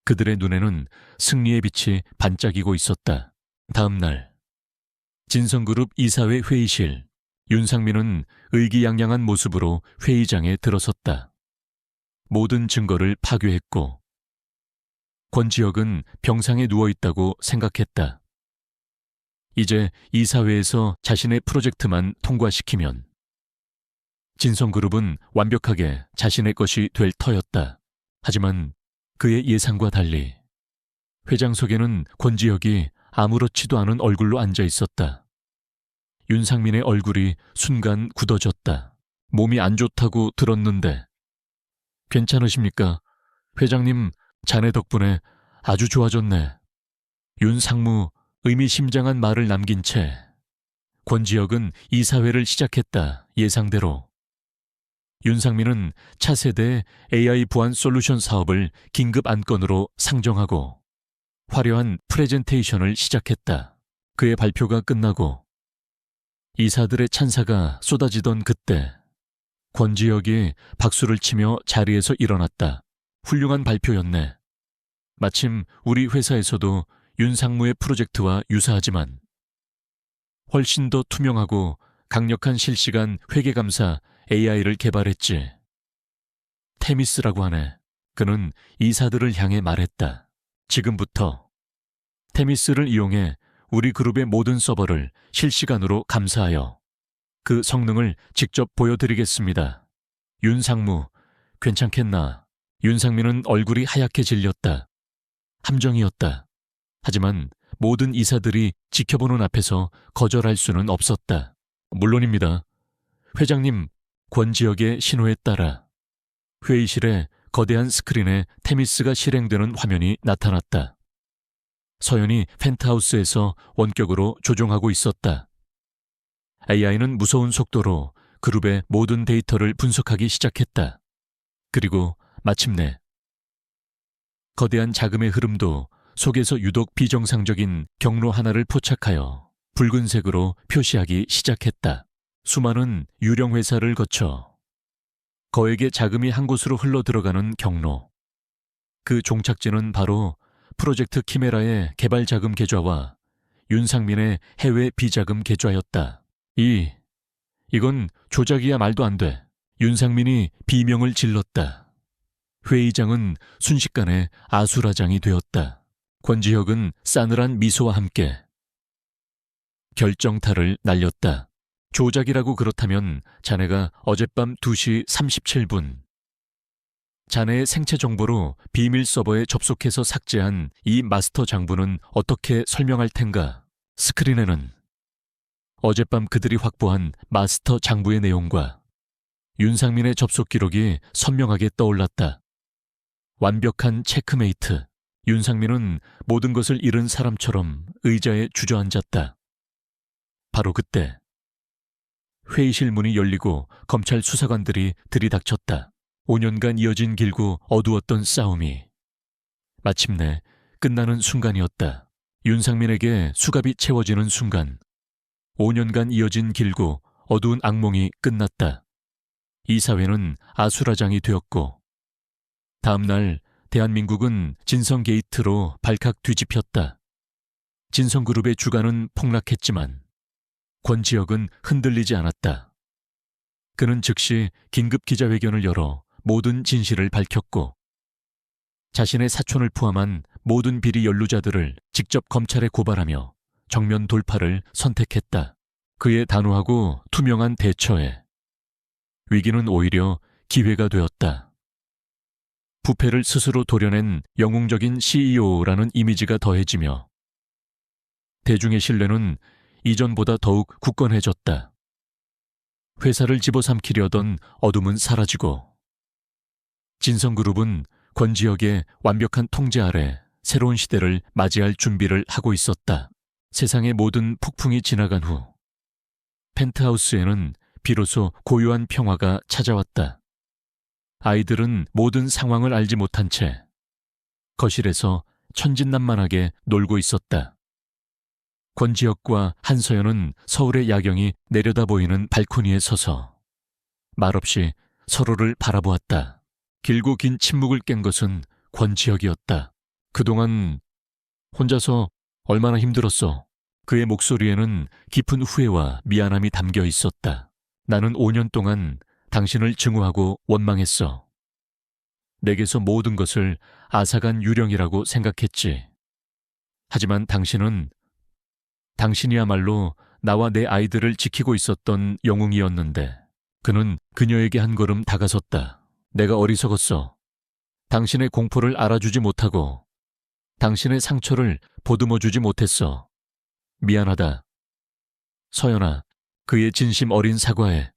그들의 눈에는 승리의 빛이 반짝이고 있었다. 다음 날 진성그룹 이사회 회의실. 윤상민은 의기양양한 모습으로 회의장에 들어섰다. 모든 증거를 파괴했고 권지혁은 병상에 누워있다고 생각했다. 이제 이사회에서 자신의 프로젝트만 통과시키면 진성그룹은 완벽하게 자신의 것이 될 터였다. 하지만 그의 예상과 달리 회장석에는 권지혁이 아무렇지도 않은 얼굴로 앉아 있었다. 윤상민의 얼굴이 순간 굳어졌다. 몸이 안 좋다고 들었는데. 괜찮으십니까? 회장님, 자네 덕분에 아주 좋아졌네. 윤 상무 의미심장한 말을 남긴 채 권지혁은 이사회를 시작했다. 예상대로. 윤상민은 차세대 AI 보안 솔루션 사업을 긴급 안건으로 상정하고 화려한 프레젠테이션을 시작했다. 그의 발표가 끝나고 이사들의 찬사가 쏟아지던 그때 권지혁이 박수를 치며 자리에서 일어났다. 훌륭한 발표였네. 마침 우리 회사에서도 윤상무의 프로젝트와 유사하지만 훨씬 더 투명하고 강력한 실시간 회계감사 AI를 개발했지. 테미스라고 하네. 그는 이사들을 향해 말했다. 지금부터 테미스를 이용해 우리 그룹의 모든 서버를 실시간으로 감사하여 그 성능을 직접 보여드리겠습니다. 윤상무, 괜찮겠나? 윤상민은 얼굴이 하얗게 질렸다. 함정이었다. 하지만 모든 이사들이 지켜보는 앞에서 거절할 수는 없었다. 물론입니다. 회장님, 권지혁의 신호에 따라 회의실에 거대한 스크린에 테미스가 실행되는 화면이 나타났다. 서연이 펜트하우스에서 원격으로 조종하고 있었다. AI는 무서운 속도로 그룹의 모든 데이터를 분석하기 시작했다. 그리고 마침내 거대한 자금의 흐름도 속에서 유독 비정상적인 경로 하나를 포착하여 붉은색으로 표시하기 시작했다. 수많은 유령 회사를 거쳐 거액의 자금이 한 곳으로 흘러 들어가는 경로. 그 종착지는 바로 프로젝트 키메라의 개발 자금 계좌와 윤상민의 해외 비자금 계좌였다. 이건 조작이야 말도 안 돼. 윤상민이 비명을 질렀다. 회의장은 순식간에 아수라장이 되었다. 권지혁은 싸늘한 미소와 함께 결정타를 날렸다. 조작이라고 그렇다면 자네가 어젯밤 2시 37분 자네의 생체 정보로 비밀 서버에 접속해서 삭제한 이 마스터 장부는 어떻게 설명할 텐가? 스크린에는 어젯밤 그들이 확보한 마스터 장부의 내용과 윤상민의 접속 기록이 선명하게 떠올랐다. 완벽한 체크메이트. 윤상민은 모든 것을 잃은 사람처럼 의자에 주저앉았다. 바로 그때 회의실 문이 열리고 검찰 수사관들이 들이닥쳤다. 5년간 이어진 길고 어두웠던 싸움이 마침내 끝나는 순간이었다. 윤상민에게 수갑이 채워지는 순간 5년간 이어진 길고 어두운 악몽이 끝났다. 이 사회는 아수라장이 되었고 다음 날 대한민국은 진성 게이트로 발칵 뒤집혔다. 진성그룹의 주가는 폭락했지만 권지혁은 흔들리지 않았다. 그는 즉시 긴급 기자회견을 열어 모든 진실을 밝혔고 자신의 사촌을 포함한 모든 비리 연루자들을 직접 검찰에 고발하며 정면 돌파를 선택했다. 그의 단호하고 투명한 대처에 위기는 오히려 기회가 되었다. 부패를 스스로 도려낸 영웅적인 CEO라는 이미지가 더해지며 대중의 신뢰는 이전보다 더욱 굳건해졌다. 회사를 집어삼키려던 어둠은 사라지고 진성그룹은 권지혁의 완벽한 통제 아래 새로운 시대를 맞이할 준비를 하고 있었다. 세상의 모든 폭풍이 지나간 후 펜트하우스에는 비로소 고요한 평화가 찾아왔다. 아이들은 모든 상황을 알지 못한 채 거실에서 천진난만하게 놀고 있었다. 권지혁과 한서연은 서울의 야경이 내려다 보이는 발코니에 서서 말없이 서로를 바라보았다. 길고 긴 침묵을 깬 것은 권지혁이었다. 그동안 혼자서 얼마나 힘들었어. 그의 목소리에는 깊은 후회와 미안함이 담겨 있었다. 나는 5년 동안 당신을 증오하고 원망했어. 내게서 모든 것을 앗아간 유령이라고 생각했지. 하지만 당신이야말로 나와 내 아이들을 지키고 있었던 영웅이었는데 그는 그녀에게 한 걸음 다가섰다. 내가 어리석었어. 당신의 공포를 알아주지 못하고 당신의 상처를 보듬어주지 못했어. 미안하다. 서연아, 그의 진심 어린 사과에.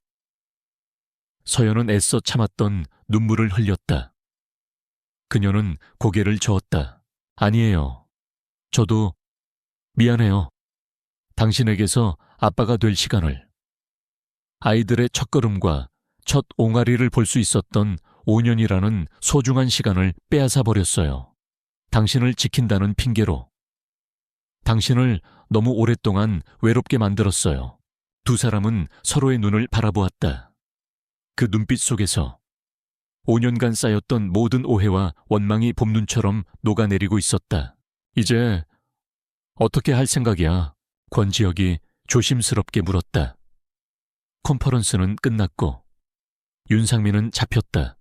서연은 애써 참았던 눈물을 흘렸다. 그녀는 고개를 저었다. 아니에요. 저도 미안해요. 당신에게서 아빠가 될 시간을, 아이들의 첫걸음과 첫 옹알이를 볼 수 있었던 5년이라는 소중한 시간을 빼앗아 버렸어요. 당신을 지킨다는 핑계로. 당신을 너무 오랫동안 외롭게 만들었어요. 두 사람은 서로의 눈을 바라보았다. 그 눈빛 속에서 5년간 쌓였던 모든 오해와 원망이 봄눈처럼 녹아내리고 있었다. 이제 어떻게 할 생각이야? 권지혁이 조심스럽게 물었다. 컨퍼런스는 끝났고 윤상민은 잡혔다.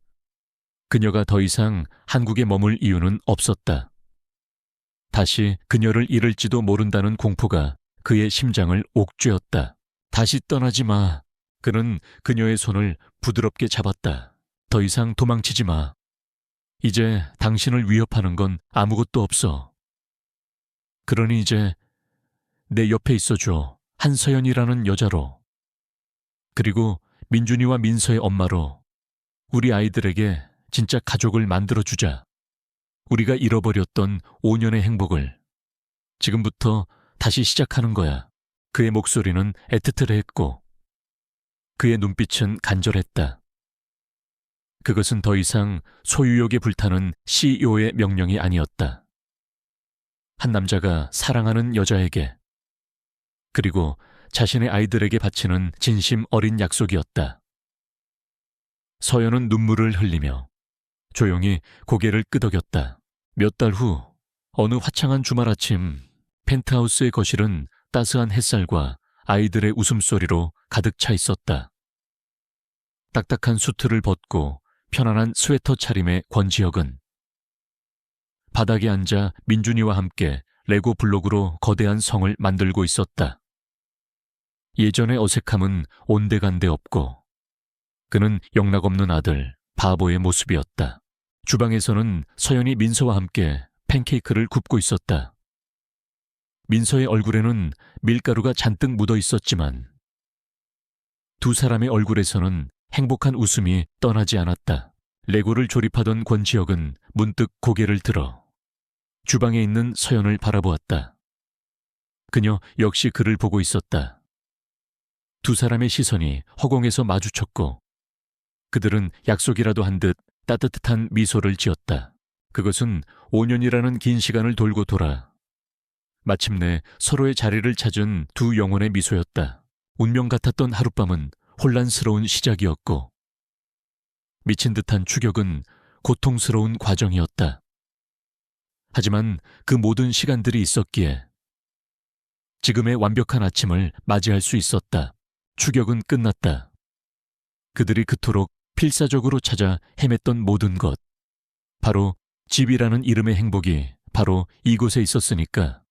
그녀가 더 이상 한국에 머물 이유는 없었다. 다시 그녀를 잃을지도 모른다는 공포가 그의 심장을 옥죄었다. 다시 떠나지 마. 그는 그녀의 손을 부드럽게 잡았다. 더 이상 도망치지 마. 이제 당신을 위협하는 건 아무것도 없어. 그러니 이제 내 옆에 있어줘. 한서연이라는 여자로. 그리고 민준이와 민서의 엄마로 우리 아이들에게 진짜 가족을 만들어주자. 우리가 잃어버렸던 5년의 행복을 지금부터 다시 시작하는 거야. 그의 목소리는 애틋해했고 그의 눈빛은 간절했다. 그것은 더 이상 소유욕에 불타는 CEO의 명령이 아니었다. 한 남자가 사랑하는 여자에게 그리고 자신의 아이들에게 바치는 진심 어린 약속이었다. 서연은 눈물을 흘리며 조용히 고개를 끄덕였다. 몇 달 후 어느 화창한 주말 아침 펜트하우스의 거실은 따스한 햇살과 아이들의 웃음소리로 가득 차 있었다. 딱딱한 수트를 벗고 편안한 스웨터 차림의 권지혁은 바닥에 앉아 민준이와 함께 레고 블록으로 거대한 성을 만들고 있었다. 예전의 어색함은 온데간데 없고 그는 영락없는 아들 바보의 모습이었다. 주방에서는 서연이 민서와 함께 팬케이크를 굽고 있었다. 민서의 얼굴에는 밀가루가 잔뜩 묻어 있었지만 두 사람의 얼굴에서는 행복한 웃음이 떠나지 않았다. 레고를 조립하던 권지혁은 문득 고개를 들어 주방에 있는 서연을 바라보았다. 그녀 역시 그를 보고 있었다. 두 사람의 시선이 허공에서 마주쳤고 그들은 약속이라도 한 듯 따뜻한 미소를 지었다. 그것은 5년이라는 긴 시간을 돌고 돌아 마침내 서로의 자리를 찾은 두 영혼의 미소였다. 운명 같았던 하룻밤은 혼란스러운 시작이었고 미친 듯한 추격은 고통스러운 과정이었다. 하지만 그 모든 시간들이 있었기에 지금의 완벽한 아침을 맞이할 수 있었다. 추격은 끝났다. 그들이 그토록 필사적으로 찾아 헤맸던 모든 것, 바로 집이라는 이름의 행복이 바로 이곳에 있었으니까